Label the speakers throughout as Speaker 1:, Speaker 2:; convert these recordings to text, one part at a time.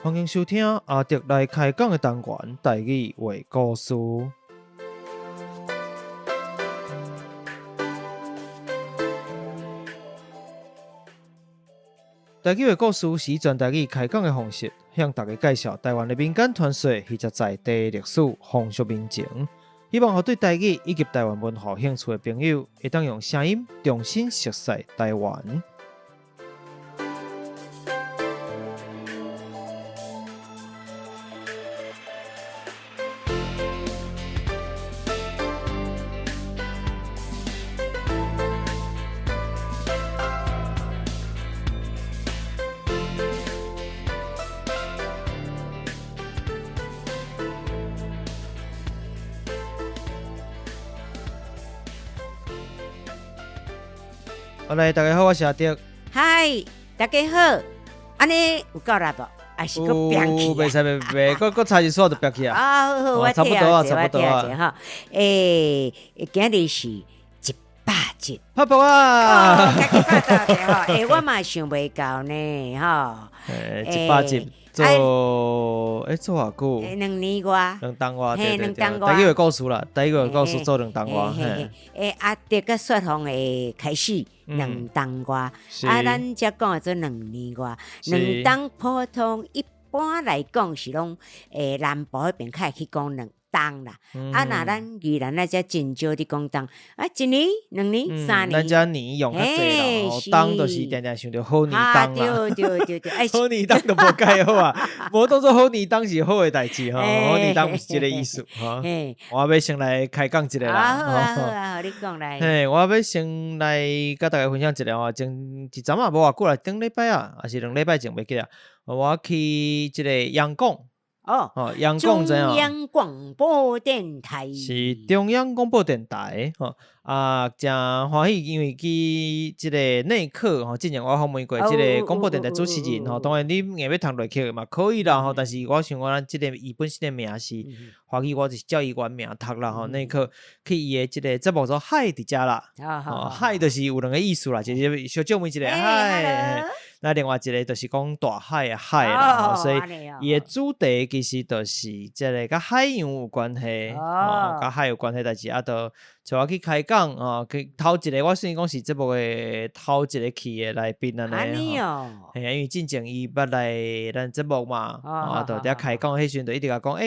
Speaker 1: 欢迎收听阿德来开讲的单元台语话故事。台语话故事是全台语开讲的方式，向大家介绍台湾的民间传说或者在地历史、风俗民情。希望对台语以及台湾文化兴趣的朋友，会当用声音重新熟悉台湾。好来，大家好，我是阿德。
Speaker 2: 嗨，大家好，安尼有够力不？还是个变起？
Speaker 1: 袂使袂，搁差一数就变起啊！
Speaker 2: 啊，好，我
Speaker 1: 差不多啊，差不多啊。
Speaker 2: 哈，今日是100集，
Speaker 1: 拍爆啊！
Speaker 2: 家己拍到的哈，我嘛想袂到呢，哈。
Speaker 1: 100集做做偌久
Speaker 2: ？2年外
Speaker 1: ，2档外，对对对。
Speaker 2: 2档外。
Speaker 1: 台语话故事啦，台语话故事做2档外。
Speaker 2: 阿德个说谎会开始2档外，咱才讲的做2年外，2档普通一般来讲是拢南部迄边较会去讲2档啦。那咱宜兰那只真少伫讲档，1年、2年、3年。
Speaker 1: 咱只年用较济啦，档就是定定想着好年档啦。
Speaker 2: 对，
Speaker 1: 好年档都无介好啊，无当做好年档是好的代志哈。好年档毋是即个意思哈。我要先来开讲一个啦。
Speaker 2: 好，你讲来。
Speaker 1: 我要先来甲大家分享一个哦，前一阵啊，无偌久啦，顶礼拜啊，还是2礼拜前袂记啦。我去即个央广。央广怎样？
Speaker 2: 中央广播电台
Speaker 1: 是中央广播电台真欢喜，因为去即个内课之前我访问过即个广播电台主持人当然你硬要读落去嘛可以啦但是我想咱即个伊本身的名是华语，我就是照伊原名读啦内课去伊的即个节目做嗨伫遮啦嗨就是有2个意思啦，就是小证明一个嗨。那另外一个就是讲大海的海啦，所以伊的主题其实就是即个甲海洋有关系，甲海有关系代志就我去开讲去头一个我虽然讲是节目的头一个去的来宾安尼因为之前伊捌来咱节目嘛，就伫开讲迄时阵就一直甲讲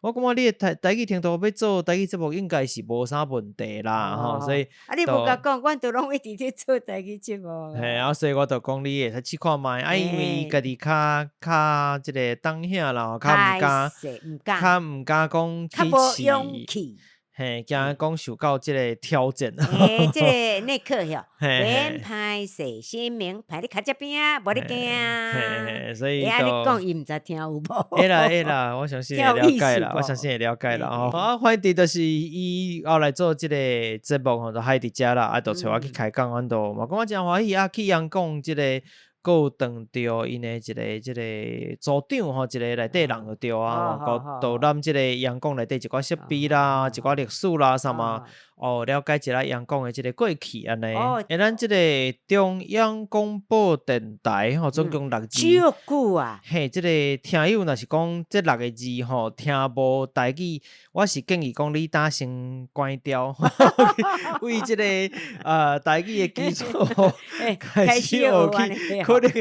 Speaker 1: 我感觉你的台语听到要做台语节目应该是无啥问题啦所以
Speaker 2: 你无甲讲，阮都拢一直在做台语节目。
Speaker 1: 所以我就讲你会使试看卖，因为伊家己较即个当下啦，较毋敢讲起气。惊讲受到即个挑战。
Speaker 2: 即个内课免歹势，新名排你卡这边，无你惊。
Speaker 1: 所以
Speaker 2: 你讲伊毋知听有无？
Speaker 1: 会啦，我相信会了解啦，反正就是伊后来做即个节目就海伫遮啦，就找我去开讲，阮都嘛讲我真欢喜去央讲即个。有当着因的即个组长一个内底人就对就咱即个央广内底一寡设备啦，一寡历史啦啥嘛，了解一下央广的即个过去安尼。咱即个中央广播电台总共6字。
Speaker 2: 少久啊！
Speaker 1: 即个听友若是讲这6个字听无台语，我是建议讲你打先关掉，为即个台语的基础开始学起。可能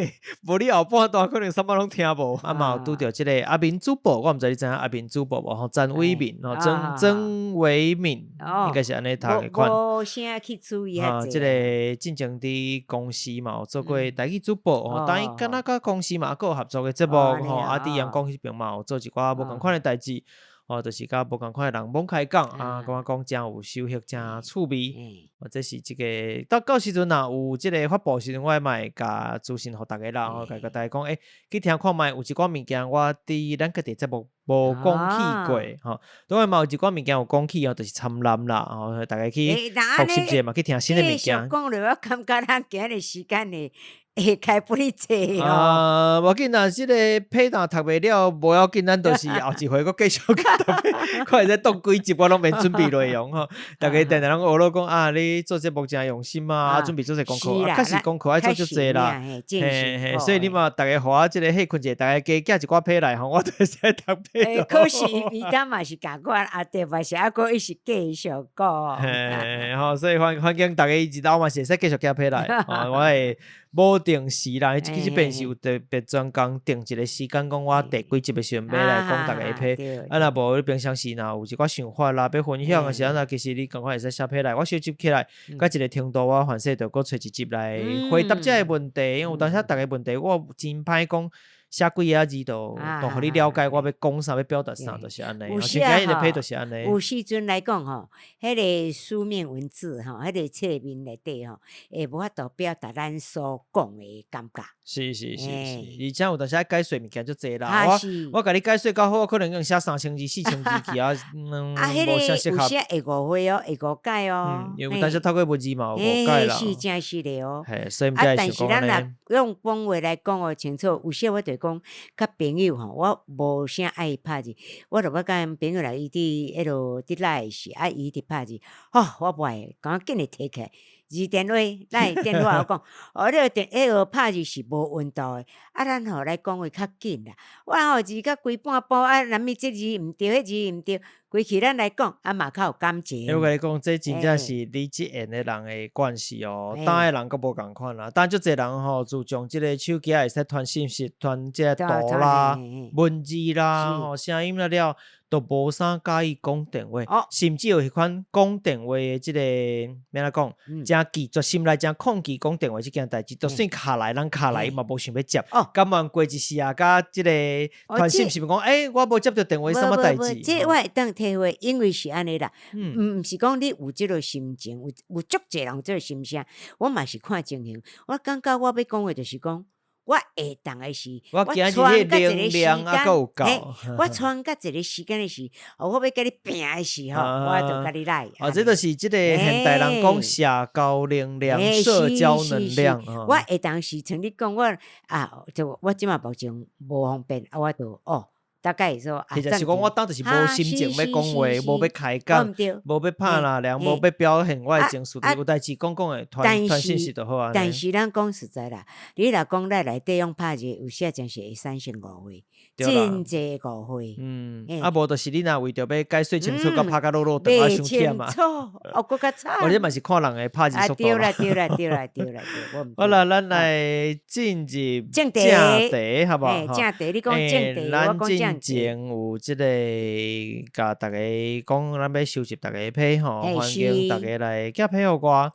Speaker 1: 无你后半段可能3班拢听无，嘛有拄着即个阿明主播，我毋知你知影阿明主播无？曾伟敏曾伟敏，应该是安尼读的款。
Speaker 2: 无啥去注意
Speaker 1: 即个进前伫公司嘛，有做过台语主播但伊敢若甲公司嘛，有合作的节目伫阳光迄边嘛，有做一寡无共款的代志。就是甲无共款的人猛开讲感觉讲真有收获，真趣味。这是一个到时阵有即个发布时阵，我嘛会甲资讯互大家啦，甲大家讲去听看卖，有一寡物件我伫咱家己节目无讲起过当然嘛有一寡物件有讲起就是参揽啦大家去学习者嘛，去听新的物件。
Speaker 2: 讲了，我感觉咱今日时间呢会开不哩济哦。
Speaker 1: 无要紧啊，即个批单读袂了，无要紧，咱就是后一回佫继续读批，看会使读几集，我拢免准备内容吼。大家定定拢学了讲啊，你做节目真用心啊，准备做些功课，确实功课爱做足济啦。嘿，所以你嘛，大家互我即个休困者，大家加寄一寡批来吼，我就会使读批。
Speaker 2: 可是伊敢嘛是甲我阿弟嘛是还佫一直继续讲。
Speaker 1: 嘿，吼，所以反正大家日后嘛是会使继续寄批来，我会。无定时啦，其实便是有特别专工定一个时间，讲我第几集的时阵要来讲大家批。若无你平常时若有一寡想法啦，要分享的时阵，其实你赶快会使写批来，我收集起来，甲一个程度我反正就佫找一集来回答这个问题，因为有当时大家问题我真歹讲。写几个字都互你了解，我要讲啥，要表达啥，就是安尼。
Speaker 2: 有
Speaker 1: 时啊，的批就是安尼。
Speaker 2: 有时阵来讲吼，迄个书面文字吼，迄个册面内底吼，会无法度表达咱所讲的感觉。
Speaker 1: 是，而且有当时解说物件就济啦。我甲你解说较好，我可能用写3000字、4000字去啊，
Speaker 2: 无啥适合。有些会误会哦，会误解哦。
Speaker 1: 有当时透过文字嘛，有误解啦。
Speaker 2: 是真是的哦。
Speaker 1: 所以但
Speaker 2: 是咱若用讲话来讲哦，清楚。有些我就讲，甲朋友吼，我无啥爱拍字，我就要甲因朋友来伊伫迄落伫来时，伊伫拍字，我无爱，赶紧紧摕起来。字电话，咱电话我讲，迄个拍字是无温度的，咱吼来讲话较紧啦。我吼字甲规半步，南咪这字毋对，迄字毋对，规气咱来讲，嘛较有感情。
Speaker 1: 我甲你讲，这真正是你即缘的人的关系哦，当的人佫无共款啦。但足侪人吼，自从即个手机会使传信息、传即个图啦、文字啦、吼声音了，都无啥介意讲电话，甚至有迄款讲电话的即个免来讲，真记决心来，真抗拒讲电话即件代志，就算卡来，人卡来伊嘛无想要接。甘愿过一世啊，甲即个传信息讲，我无接到电话，什么代志？
Speaker 2: 这我会当体会，因为是安尼啦，毋是讲你有即个心情，有足侪人有即个心声，我嘛是看情形。我感觉我要讲的就是讲。我会当的是，我传甲一个时间，我传甲一个时间的是，我要甲你拼的时候，我就甲你来。
Speaker 1: 这就是即个现代人讲社交能量、社交能量。
Speaker 2: 我会当时像你讲就我即马目前无方便，我就大概说，
Speaker 1: 其实是讲我当就是无心情要讲话，无要开讲，无要拍啦量，无要表现我的情绪，有代志讲的传信息就好啊。
Speaker 2: 但是咱讲实在啦，你若讲咱内底用拍字，有些真是会产生误会，真济误会。
Speaker 1: 无就是你若为着要解说清楚，甲拍甲落落，等下伤忝嘛。
Speaker 2: 更较惨。
Speaker 1: 我这嘛是看人的拍字速度。
Speaker 2: 对啦。
Speaker 1: 好啦，咱来进入正题，好不好？
Speaker 2: 正题，你讲正题，我讲正题。
Speaker 1: 前有即个甲大家讲，咱要收集大家的批吼，欢迎大家来寄批互我。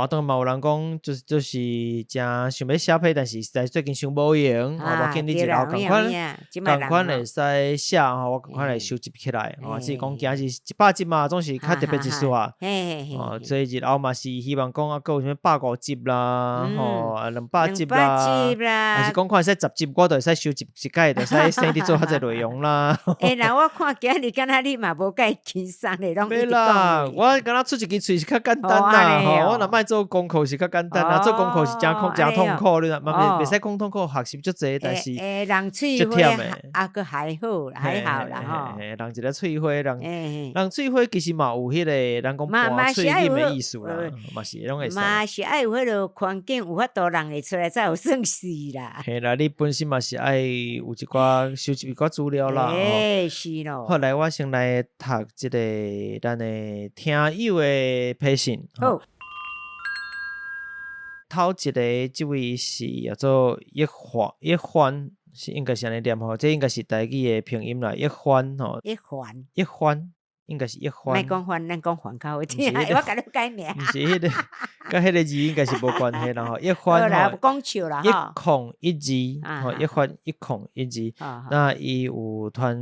Speaker 1: 当然嘛有人讲，就是真想要写批，但是实在最近伤无闲，我见你一老共款会使写吼，我共款来收集起来。只是讲今日100集嘛，总是较特别一丝啊。所以日后嘛是希望讲佫有啥150集啦，吼200集啦，还是讲看使10集，我就会使收集一摆，就使生伫做较侪内容啦。
Speaker 2: 那我看今日敢若你嘛无介轻松的，拢一直
Speaker 1: 讲。我敢若出一支喙是较简单啦，我若莫做功课是较简单啦，做功课是真痛苦，你若袂使讲痛苦，学习足济，但是
Speaker 2: 人喙花佫还好啦吼。
Speaker 1: 人一个喙花，人喙花其实嘛有迄个咱讲拔喙音的意思啦，嘛是拢会使。
Speaker 2: 嘛是爱有迄个环境有法度人会出来才有算是啦。
Speaker 1: 嘿啦，你本身嘛是爱有一寡收集一寡资料啦。
Speaker 2: 是咯。
Speaker 1: 后来我先来读即个咱的听友的批信。好。头一个这位是叫做一欢，是应该是安尼念吼，这应该是台语的拼音啦，一欢吼。一欢。应该是一欢，
Speaker 2: 莫讲欢，咱讲欢较好听。我甲你改名，
Speaker 1: 毋是迄个，甲迄个字应该是无关系啦吼。一欢吼，
Speaker 2: 讲笑啦
Speaker 1: 吼，101字吼，一欢101字。那伊有传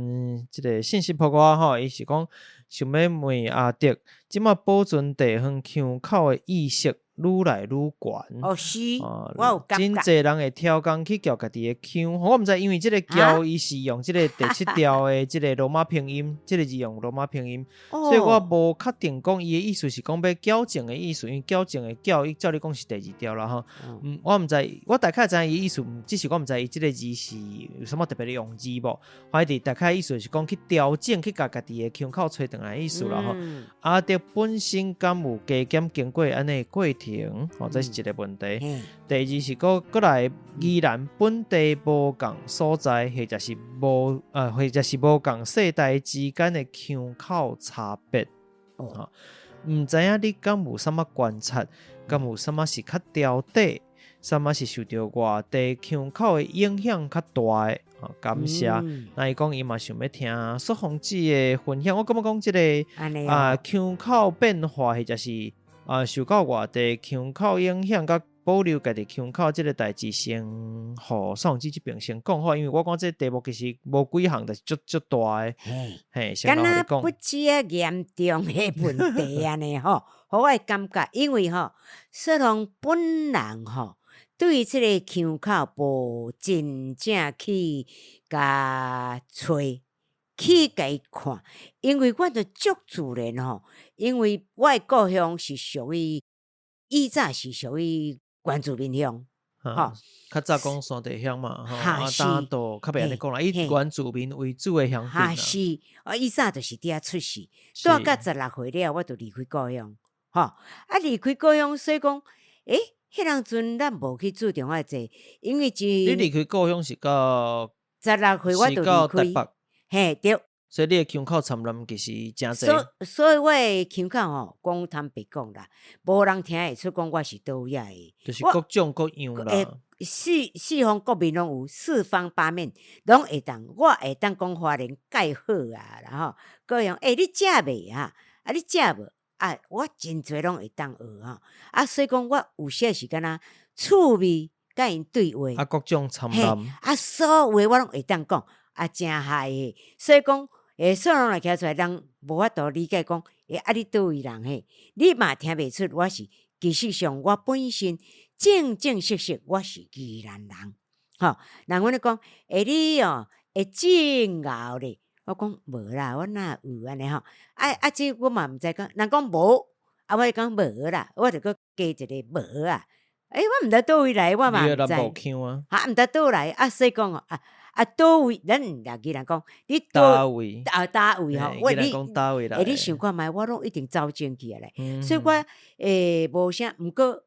Speaker 1: 即个信息互我吼，伊是讲想要问阿德，即马保存地方巷口的意识愈来愈悬。
Speaker 2: 哦是，我有感觉。
Speaker 1: 真侪人会挑工去调家己的腔，我毋知，因为即个调伊是用即个第7调的即个罗马拼音，即个字用罗马拼音，所以我无确定讲伊的意思是讲要矫正的意思，因为矫正的矫，伊照你讲是第2调啦吼。我毋知，我大概知影伊意思，只是我毋知伊即个字是有什么特别的用字无。反正大概意思是讲去调整，去甲家己的腔口吹转来意思啦吼。啊，着本身敢有加减经过安尼过程，这是一个问题。第二是过来，依然本地无共所在，或者是无共世代之间的腔口差别。毋知影你敢有啥物观察，敢有啥物是较调底，啥物是受到外地腔口的影响较大的。感谢。那伊讲伊嘛想要听苏宏志的分享，我感觉讲即个腔口变化，或者是受到外地腔口影响，甲保留家己腔口即个代志，先互苏宏志这边先讲好，因为我讲这题目其实无几项，就是足大的。嘿，先跟你讲，
Speaker 2: 不止严重的问题安尼吼，互我感觉，因为吼，说通本人吼。对即个腔口无真正去甲吹，去甲伊看，因为我着足自然吼，因为我的故乡是属于以早是属于原住民乡，
Speaker 1: 吼，较早讲山地乡嘛，吼，当都较袂安尼讲啦，以原住民为主的乡镇啦。
Speaker 2: 是，以早着是伫遐出世，住到16岁了，我就离开故乡，吼，离开故乡，所以讲，迄当阵咱无去注重遐济，因为
Speaker 1: 你离开故乡是到
Speaker 2: 16岁我就离开，嘿对。
Speaker 1: 所以你的腔口参南其实真济。
Speaker 2: 所以我的腔口吼，讲坦白讲啦，无人听会出讲我是倒遐的。
Speaker 1: 就是各种各样啦。
Speaker 2: 四方国民拢有，四方八面拢会当，我会当讲华人介好啊，然后各样你食袂啊？你食无？我真侪拢会当学吼，所以讲我有些时间趣味甲因对话，
Speaker 1: 各种参南，
Speaker 2: 所有话我拢会当讲，真嗨的。所以讲，所有人来徛出来，人无法度理解讲，你倒位人嘿？你嘛听袂出，我是其实上我本身正正式式我是宜兰人，吼。人阮咧讲，你会真熬咧。我讲无啦，我哪有安尼吼？这我嘛毋知讲，人讲无，我讲无啦，我就搁加一个无啊。我毋知倒位来，我嘛毋知。毋知倒来，所以讲倒位，咱家己人讲，你
Speaker 1: 倒位
Speaker 2: 倒位吼，
Speaker 1: 你讲倒位啦。
Speaker 2: 你想看觅，我拢一定走正去咧。所以我无啥，毋过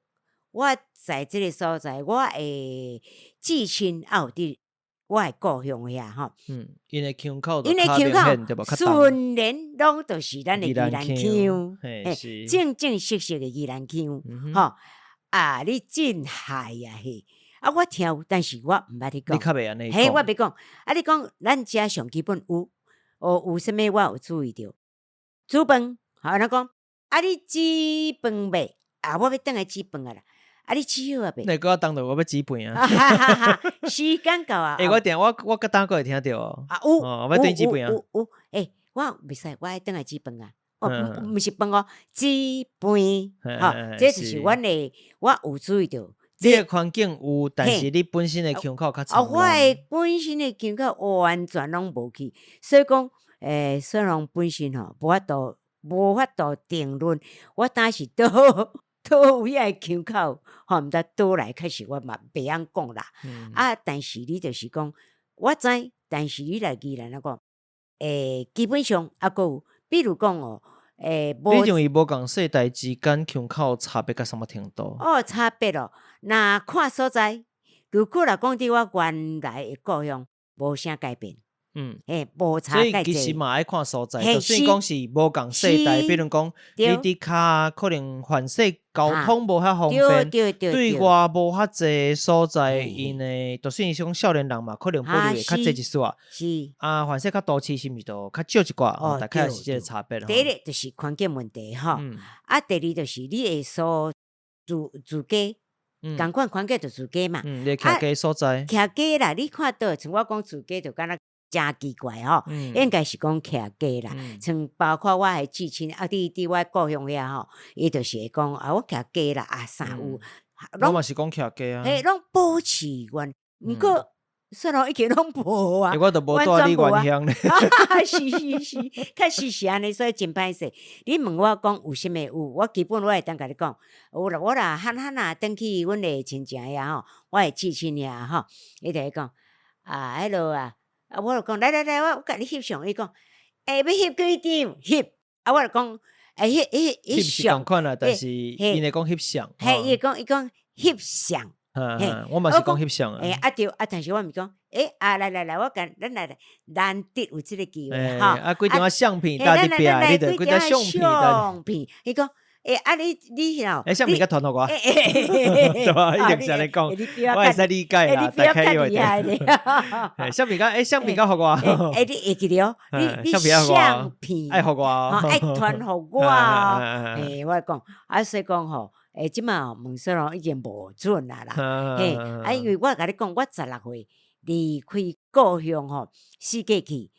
Speaker 2: 我在即个所在，我至亲有伫。我的故乡遐吼，
Speaker 1: 因的腔口，
Speaker 2: 纯然拢都是咱的宜兰腔，正正式式的宜兰腔，吼你真嗨呀嘿！我听，但是我毋捌你讲，
Speaker 1: 你较袂安尼
Speaker 2: 讲，我袂讲。你讲咱遮上基本有啥物我有注意到，煮饭，人讲你煮饭袂？我要等来煮饭啦。你煮好啊？
Speaker 1: 你搁当着我要煮饭啊！
Speaker 2: 时间到啊！
Speaker 1: 我搁当过会听到哦。我要等煮饭啊！
Speaker 2: 我袂使，我爱等来煮饭啊！毋是饭煮饭，这就是阮的，我有注意到。
Speaker 1: 你的环境有，但是你本身的腔口较差。
Speaker 2: 我的本身的腔口完全拢无去，所以讲，虽然本身无法度定论，我当时倒位的腔口，毋知倒来开始，我嘛袂晓讲啦。但是你就是讲，我知，但是你来宜兰讲，基本上还有，比如讲
Speaker 1: 你认为无共世代之间腔口差别到什么程度？
Speaker 2: 差别那看所在，如果来讲伫我原来的故乡，无啥改变。无差介济，
Speaker 1: 所以其实嘛爱看所在，就算讲是无共世代，比如讲你伫较可能环世交通无遐方便，对外无遐济所在，因诶，就算是讲少年人嘛，可能保留会较济一丝
Speaker 2: 是
Speaker 1: 环世较都市是毋是都较少一寡？大概是这个差别。
Speaker 2: 第一就是环境问题吼，第二就是你会所自家。共款环境就自家嘛，
Speaker 1: 你徛家所在，
Speaker 2: 徛家啦，你看到像我讲自家就敢若。真奇怪吼，应该是讲徛家啦，像包括我的至亲伫我故乡遐吼，伊就是会讲我徛家啦啥有，
Speaker 1: 我嘛是讲徛家啊，
Speaker 2: 嘿，拢保持原，毋过说咯，已经拢无啊，
Speaker 1: 我都无住你原乡咧，
Speaker 2: 是，确实是安尼，所以真歹势。你问我讲有啥物有，我基本我会当甲你讲，有啦，我啦罕啊，转去阮的亲戚遐吼，我的至亲遐吼，伊就会讲迄落啊。我就讲来，我甲你翕相。伊讲，要翕几张？翕。我就讲，翕
Speaker 1: 是共款啦，但是因会讲翕相。
Speaker 2: 嘿，伊讲翕相。
Speaker 1: 我嘛是讲翕相啊。
Speaker 2: 对，但是我毋讲，来，我甲咱来，难得有即个机会吼。
Speaker 1: 几张相片搭伫壁，你着几张相片。
Speaker 2: 伊讲。你吼，
Speaker 1: 相片甲传互我，对吧？一定是安尼讲，我会使理解啦，大概有点。相片甲互我，
Speaker 2: 你会记得哦，你相片
Speaker 1: 爱互我，
Speaker 2: 爱传互我。我讲，所以讲吼，即马问说咯，已经无准啦。因为我甲你讲，我16岁离开故乡吼，世界去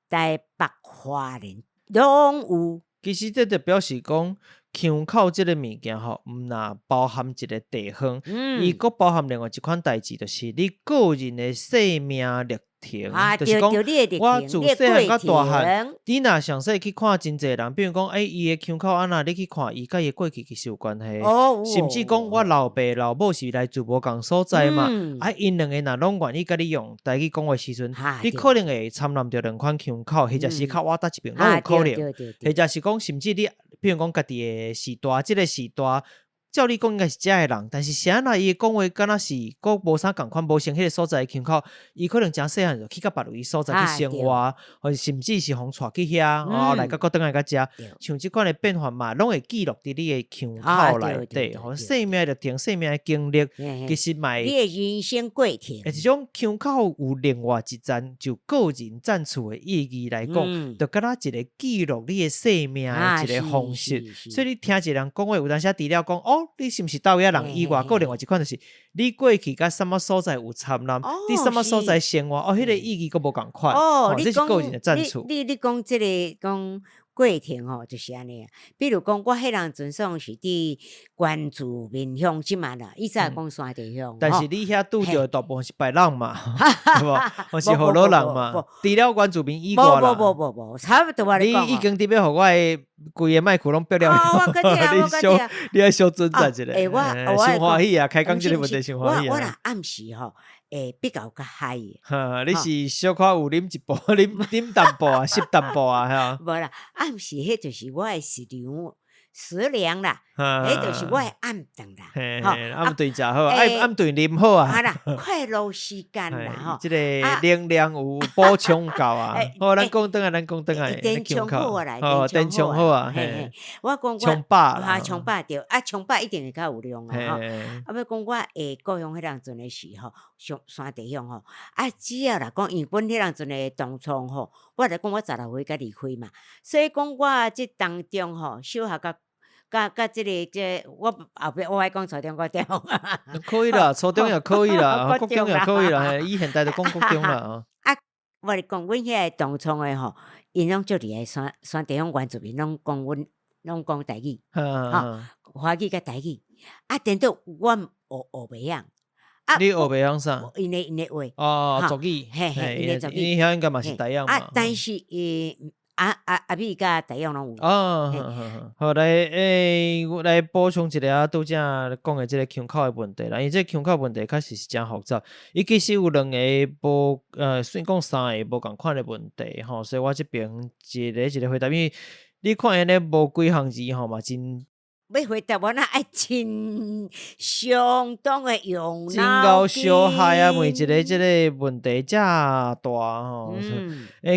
Speaker 2: 台北花莲拢有。
Speaker 1: 其实这就表示讲。腔口即个物件吼，毋若包含一个地方，伊佫包含另外一款代志，就是你个人的生命历程。就是讲，我自细汉到大汉，你若详细去看真侪人，比如讲，伊的腔口安那，你去看伊甲伊过去其实有关系。甚至讲，我老爸老母是来自无共所在嘛，因两个若拢愿意甲你用台语讲话时阵，你可能会参揽着两款腔口，或者是较瓦搭一边拢有可能，或者是讲，甚至你。比如讲，家己的时代，即个时代，照你讲应该是遮的人，但是啥那伊讲话，敢若是佫无啥共款，无像迄个所在的腔口，伊可能真细汉就去到别位所在去生活，或者甚至是互带去遐，后来佫倒来甲遮，像即款的变化嘛，拢会记录伫你的腔口内底，吼，生命的历程、生命的经历，其实嘛，
Speaker 2: 你的人生过程，
Speaker 1: 即种腔口有另外一站，就个人赞处的意义来讲，就敢若一个记录你的生命的一个方式，所以你听一个人讲话，有当时除了讲你是毋是倒遐人以外，个另外一款就是你过去甲什么所在有参揽，你什么所在生活，迄个意义佫无共款。这是个人的赞处。
Speaker 2: 你讲即个讲过程吼，就是安尼啊。比如讲，我迄人阵算是伫关注面向即嘛啦，伊早讲山地乡。
Speaker 1: 但是你遐拄着大部分是白人嘛，对无？或是河洛人嘛？除了关注面以外啦。
Speaker 2: 无，差不多啊。
Speaker 1: 你已经特别互我的规个麦克拢标了。你爱小尊重一下。伤欢喜啊！开讲即个问题伤欢喜啊！
Speaker 2: 我啦暗时吼，比较较嗨。
Speaker 1: 你是小可有啉一步，啉淡薄啊，吸淡薄啊，吓。
Speaker 2: 无啦，暗时迄就是我的食粮啦，迄就是我的暗顿啦。
Speaker 1: 暗顿食好，暗顿啉好啊。
Speaker 2: 啦，快乐时间啦，吼。
Speaker 1: 即个能量有补充够啊。好，咱讲转来，
Speaker 2: 电充好啊啦，
Speaker 1: 电充好啊。
Speaker 2: 我讲
Speaker 1: 充饱啦，
Speaker 2: 充饱对，充饱一定会较有量啊。要讲我故乡迄阵阵的时候，山地乡吼，只要啦讲，因为阮迄阵阵的当初吼，我来讲我16岁才离开嘛，所以讲我即当中吼，小学甲即我后壁我爱讲初中国中，
Speaker 1: 可以啦，初中也可以啦，国中也可以啦，伊现在就讲国中啦。
Speaker 2: 我咧讲，阮遐当初的吼，因拢做伫个山地方原住民，拢讲台语，华语甲台语，等到我学袂晓。
Speaker 1: 你学袂晓啥？
Speaker 2: 因的话，
Speaker 1: 族语，
Speaker 2: 因的族语，
Speaker 1: 你遐应该嘛是台语嘛。
Speaker 2: 但是阿美甲台语拢有。
Speaker 1: 好来补充一个拄则讲的即个腔口的问题啦，因为这腔口问题确实是真复杂，伊其实有2个无算讲3个无共款的问题吼，所以我这边一个回答，因为你看安尼无几项字吼嘛真。
Speaker 2: 要回答我那爱真相当的用脑筋，
Speaker 1: 真够小害啊！问一个即个问题遮大吼，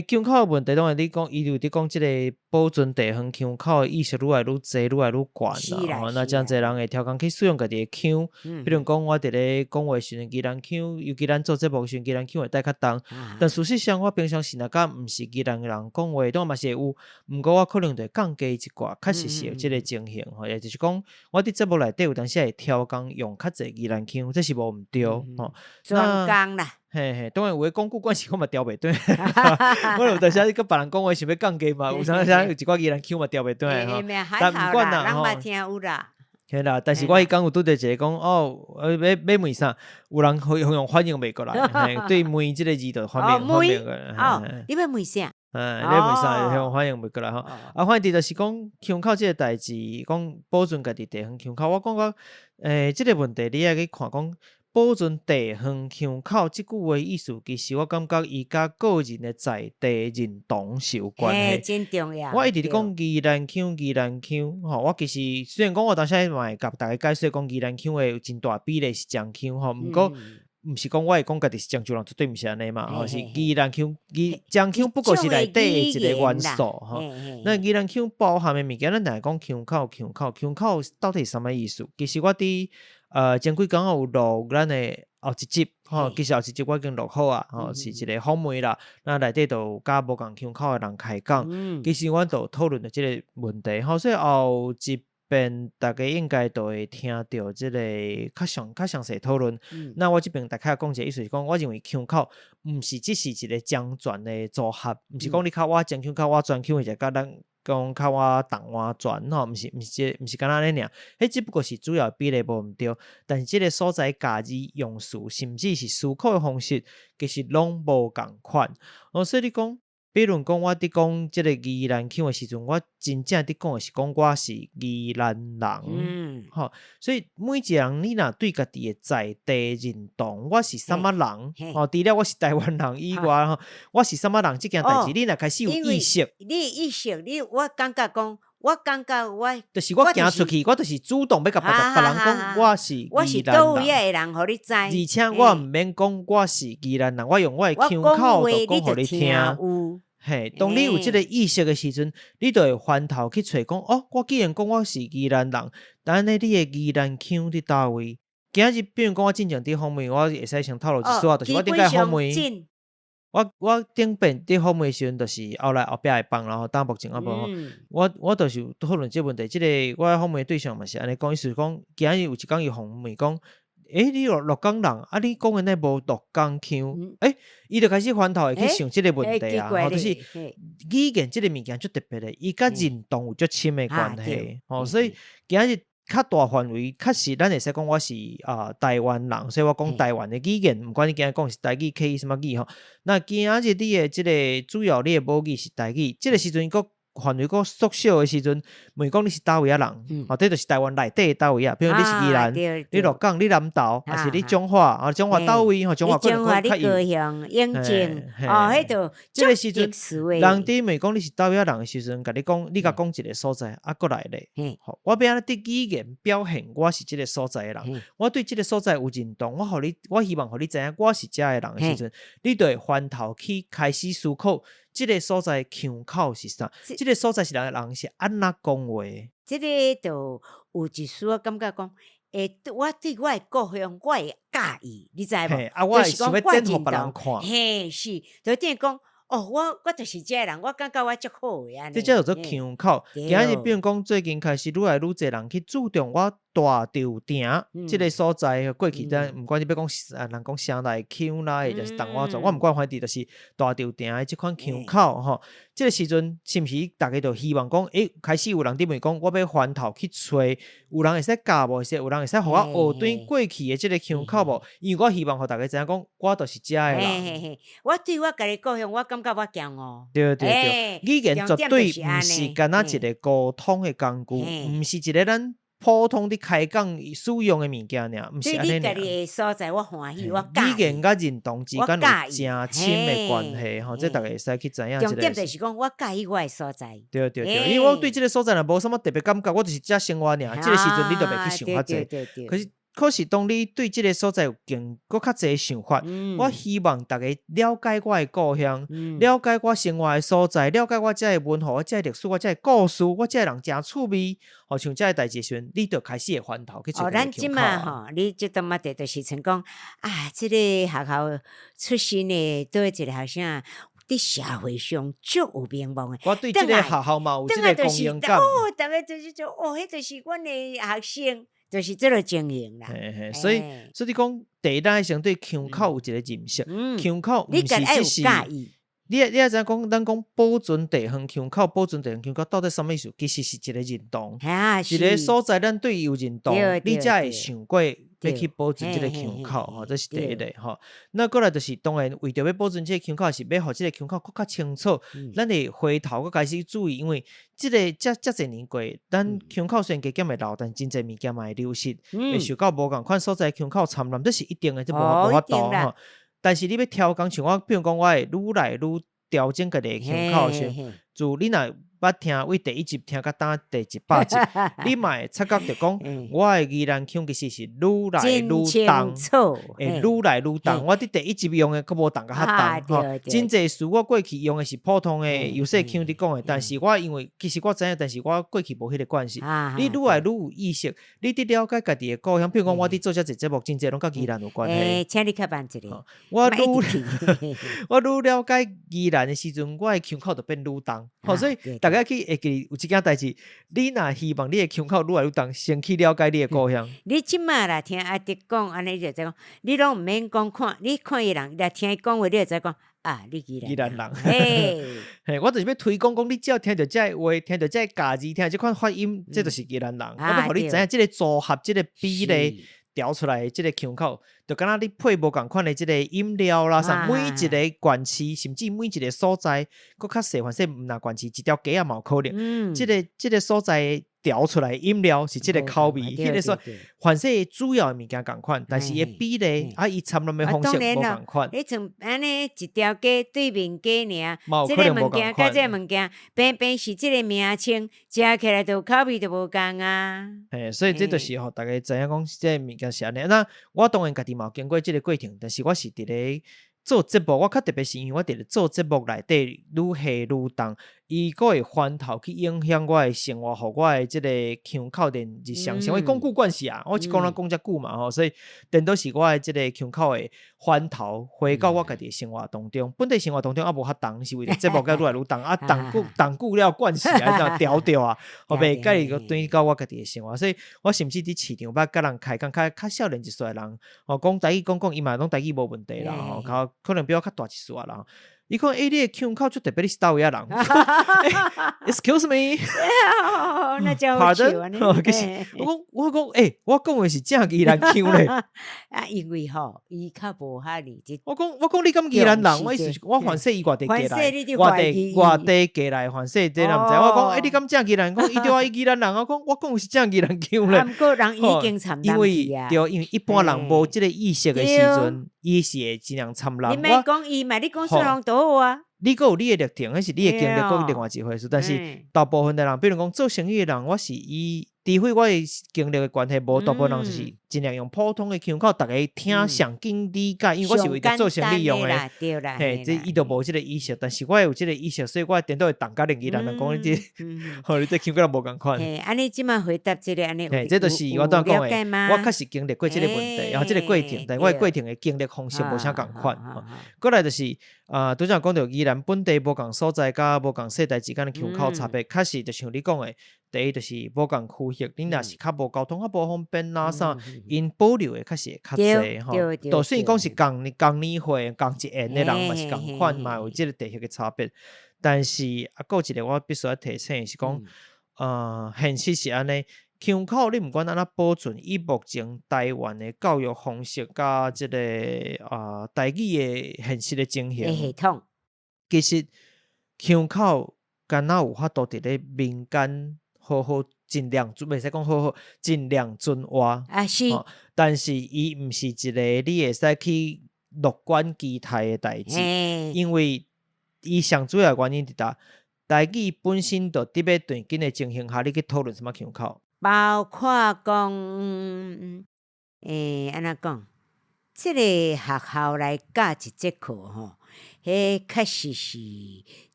Speaker 1: 腔口的问题，当然你讲，伊就伫讲即个保存地方腔口的意识愈来愈济，愈来愈悬啦。那真侪人会挑工去使用家己的腔，比如讲我伫咧讲话时阵，宜兰腔，尤其咱做节目时阵，宜兰腔会带较重。但事实上，我平常时若甲毋是宜兰人讲话，当然嘛是会有，毋过我可能就降低一寡，确实是有即个情形吼。就是讲我伫节目内底有当时会挑工用较侪宜兰腔，这是无毋对吼。
Speaker 2: 专工啦，
Speaker 1: 嘿嘿，当然有诶讲句关系我嘛调袂转，我有当时甲别人讲话想要降低嘛，有啥有一寡宜兰腔嘛调袂转吼。
Speaker 2: 但毋管啦，人捌听有啦。
Speaker 1: 嘿啦，但是我迄讲有拄着一个讲要问啥，有人用反应袂过来，对问即个字就反应过来。
Speaker 2: 你要问啥？
Speaker 1: 你问啥？用反应袂过来吼。反正就是讲腔口即个代志，讲保存家己地方腔口，我感觉即个问题你爱去看讲。保存地方腔口即句话意思，其实我感觉伊甲个人的在地认同是有关系。
Speaker 2: 真重要。
Speaker 1: 我一直咧讲宜兰腔，吼，我其实虽然讲我当时嘛会甲大家解释讲宜兰腔的有真大比例是漳腔吼，毋过毋是讲我会讲家己是漳州人，绝对毋是安尼嘛，吼是宜兰腔，漳腔不过是内底一个元素吼。那宜兰腔包含的物件，咱来讲腔口到底是啥物意思？其实我伫前几工有录咱的后一集吼，其实后一集我已经录好啊，吼是一个访问啦，那内底就有甲无共腔口的人开讲，其实阮就讨论了即个问题，吼，所以后一遍大家应该都会听到即个较详细讨论。那我即边大概讲一下意思是讲，我认为腔口毋是只是一个漳泉的组合，毋是讲你较我漳腔较我泉腔，或者甲咱。讲较我东话泉吼，毋是干那安尼尔，迄只不过是主要比例无毋对，但是即个所在家字用词，甚至是思考的方式，其实拢无共款。所以你讲，比如讲我伫讲即个宜兰腔的时阵，我真正伫讲的是讲我是宜兰人，吼，所以每一个人你若对家己的在地认同，我是啥物人，吼，除了我是台湾人以外，吼，我是啥物人，即件代志你若开始有意识，
Speaker 2: 我感觉讲，
Speaker 1: 就是我行出去，我就是主动要甲别人讲，我是宜兰人，
Speaker 2: 倒位的人，互你知，而
Speaker 1: 且我毋免讲我是宜兰人，我用我的腔口就讲互你听。嘿，当你有即个意识的时阵，你就会翻头去找讲，我既然讲我是宜兰人，但呢你的宜兰腔伫倒位？今日比如讲我进前伫访问，我会使先透露一撮，就是我顶个访问。我顶边伫访问的时阵，就是后壁会放，然后当目前啊无，我就是讨论即个问题。即个我访问对象嘛是安尼讲，意思讲今日有一讲伊访问讲，你鹿港人啊，你讲的那无鹿港腔，伊就开始翻头会去想即个问题啊，就是语言即个物件足特别的，伊甲认同有足深的关系，所以今日。较大范围，确实咱会使讲我是台湾人，所以我讲台湾的语言，毋管你今日讲是台语、客语什么语吼。那今日你的即个主要你的母语是台语，即个时阵佫范围佫缩小的时阵，问讲你是倒位啊人，这就是台湾内底的倒位啊。比如你是宜兰，你鹿港，你南投，还是你彰化彰化倒位吼，彰化可能较
Speaker 2: 高雄、永靖，迄度
Speaker 1: 即个时阵，人伫问讲你是倒位啊人的时阵，甲你讲，你甲讲一个所在，过来咧。我要安尼伫语言表现我是即个所在的人，我对即个所在有认同，我希望互你知影我是遮的人的时阵，你就会翻头去开始思考。即个所在腔口是啥？即个所在是人是安怎讲话？
Speaker 2: 即个就有一丝我感觉讲，我对我的故乡我会介意，你知无？
Speaker 1: 我是想要展互别人看。
Speaker 2: 嘿，是，就等于讲。我就是这人，我感觉我足好的安尼。
Speaker 1: 这叫做腔口。今日比如讲，最近开始愈来愈侪人去注重我大稻埕这个所在。过去咱毋管你要讲人讲城内腔啦，或者是东话做，我毋管反正就是大稻埕的这款腔口吼。这个时阵是毋是大家就希望讲，开始有人伫问讲，我要翻头去找，有人会使教无？有人会使互我学对过去的这个腔口无？因为我希望互大家知影讲，我就是遮的人。
Speaker 2: 我对我家己故乡，我感觉我骄傲。
Speaker 1: 对，语言绝对毋是干那一个沟通的工具，毋是一个咱普通的开讲使用的物件尔，毋是安尼尔。
Speaker 2: 对你家己的所在，我欢喜，我介意。
Speaker 1: 语言甲认同之间有真深的关系，吼，这大家会使去知影。
Speaker 2: 重点就是讲，我介意我的所在。
Speaker 1: 对，因为我对这个所在若无什么特别感觉，我就是遮生活尔。这个时阵你就袂去想遐济。可是当你对这个所在有更较侪想法，我希望大家了解我的故乡，了解我生活的所在，了解我这的文化，我这的历史，我这的故事，我这人真趣味。像这的代志时，你就开始会翻头去找。
Speaker 2: 咱即嘛吼，你即当嘛就是像讲这个学校出身的，对一个学生。伫社会上足有名望诶。
Speaker 1: 我对即个学校嘛有即个公营感。
Speaker 2: 大家就是说，迄就是阮诶学生，就是即个情形啦。
Speaker 1: 所以你讲第一，咱先对腔口有一个认识，腔口毋是只是。你爱知讲，咱讲保存地方腔口，保存地方腔口到底什么意思？其实是一个认同，一个所在，咱对伊有认同，你才会想过要去保存即个腔口，这是第一个吼。那过来就是当然为着要保存即个腔口，是要互即个腔口更较清楚，咱会回头搁开始注意，因为即个遮侪年过，咱腔口虽然加减会老，但真侪物件嘛会流失，会受到无共款所在腔口参染，这是一定的，这无法度吼。但是你要调工，像我，比如讲，我会愈来愈调整家己的腔口先。就你若捌听为第1集听到当第100集，你嘛会察觉着讲，我的宜兰腔其实是愈来愈重，会愈来愈重。我伫第1集用的，佫无重甲较重吼。真侪事我过去用的是普通的有色腔伫讲的，但是我因为其实我知影，但是我过去无迄个惯势。你愈来愈有意识，你伫了解家己的故乡。比如讲，我伫做遮侪节目，真侪拢甲宜兰有关系。
Speaker 2: 请你较慢一个。
Speaker 1: 我愈了解宜兰的时阵，我的腔口就变愈重。好，所以大家去会记有一件代志，你若希望你的腔口愈来愈重，先去了解你的故乡。
Speaker 2: 你即马啦听阿弟讲，安尼就知讲，你拢毋免讲看，你看伊人，来听伊讲话，你就知讲啊，你宜兰人。
Speaker 1: 嘿，我就是要推广讲，你只要听到这话，听到这家字，听到这款发音，这就是宜兰人。我要互你知影，这个组合，这个比例调出来的这个腔口，就敢若你配无共款的这个饮料啦，啥每一个县市，甚至每一个所在，佫较细，反正毋若县市一条街也嘛有可能。这个所在调出来饮料是这个口味，迄个说，反正主要的物件共款，但是伊比例伊参入的方式无共款。
Speaker 2: 你像安尼一条街对面街尔，
Speaker 1: 这个
Speaker 2: 物件甲这个物件，偏偏是这个名称，食起来就口味就无共啊。
Speaker 1: 所以这就是互大家知影讲，这个物件是安尼。那我当然家己嘛有经过这个过程，但是我是伫咧做节目，我较特别是因为我伫咧做节目内底愈下愈重，伊佫会翻头去影响我的生活，互我的即个腔口连日常成为讲久惯势啊。我是讲遮久嘛吼，所以颠倒是我的即个腔口的翻头回到我家己的生活当中。本地生活当中也无遐重，是为了节目甲愈来愈重啊，重久了惯势啊，调调啊，后袂介意个对到我家己的生活。所以我甚至伫市场捌甲人开讲较少年一岁的人，讲台语讲伊嘛拢台语无问题啦吼，可能比我较大一岁啊啦。伊讲你的腔口就特别你是倒位人。Excuse me，
Speaker 2: 那叫我笑啊！
Speaker 1: 我讲我讲的是正宜兰腔咧。
Speaker 2: 因为吼，伊较无遐理解。
Speaker 1: 我讲你咁宜兰人，我意思我反正伊外地过来，外地过来反正这人唔知。我讲你咁正宜兰，讲伊对我宜兰人，我讲是正宜兰腔咧。
Speaker 2: 毋过人已经参
Speaker 1: 因为一般人无即个意识的时阵，伊是会尽量参染。
Speaker 2: 你莫讲伊嘛，你讲说人都好啊。
Speaker 1: 你佫有你的立场，迄是你的经历，佫另外一回事。但是大部分的人，比如讲做生意的人，我是除非我的经历的关系，无大部分人就是尽量用普通的腔口，大家听上紧理解，因为我是为着做生意用的。嘿，这伊都无即个意识，但是我有即个意识，所以我颠倒会同家另宜兰人讲你这，你这腔口无共款。
Speaker 2: 安尼即马回答即个安尼，
Speaker 1: 这就是我当讲的，我确实经历过即个问题，然后即个过程，但我的过程的经历方式无啥共款。过来就是拄则讲到宜兰本地无共所在，甲无共世代之间的腔口差别，确实就像你讲的。第一就是无共区域，你若是较无交通较无方便啦啥，因保留的确实会较侪吼。就算讲是共年会、共一年的人嘛是共款嘛，有即个地域的差别。但是还有一个我必须要提醒是讲，现实是安尼，腔口你毋管安怎保存，以目前台湾的教育方式甲即个台语的现实的情形
Speaker 2: 系统，
Speaker 1: 其实腔口敢若有法度伫咧民间。好好尽量，袂使讲好好尽量遵活
Speaker 2: 是，
Speaker 1: 但是伊毋是一个你会使去乐观期待的代志，因为伊上主要原因伫搭台语本身就伫要对紧的情形下，你去讨论什么腔口，
Speaker 2: 包括讲安怎讲，即个学校来教一节课吼，迄确实是。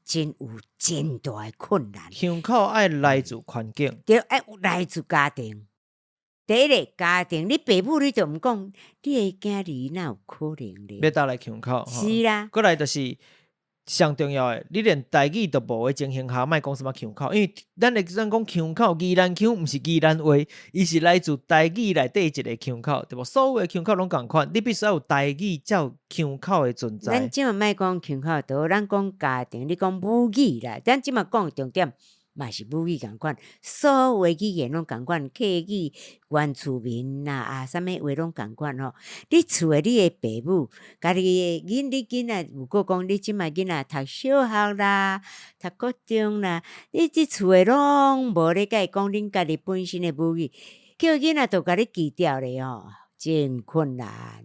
Speaker 2: 真有真大的困难，
Speaker 1: 腔口爱来自环境，
Speaker 2: 对，爱来自家庭。第一个家庭，你爸母你就毋讲，你的囝儿哪有可能咧？
Speaker 1: 要带来腔口，
Speaker 2: 是啦。
Speaker 1: 过来就是上重要诶，你连台语都无诶情形下，莫讲什么腔口，因为咱会讲腔口，宜兰腔毋是宜兰话，伊是来自台语内底一个腔口，对无？所有诶腔口拢共款，你必须要有台语才有腔口诶存在。
Speaker 2: 咱即嘛莫讲腔口多，咱讲家庭，你讲母语啦，咱即嘛讲重点。嘛是母语共款，所有诶语言拢共款，客语、原住民啦啥物话拢共款吼。你厝诶，你诶爸母，家己诶你囡仔，如果讲你即摆囡仔读小学啦、读高中啦，你厝诶拢无咧甲伊讲恁家己本身诶母语，叫囡仔都甲你记掉咧吼，真困难。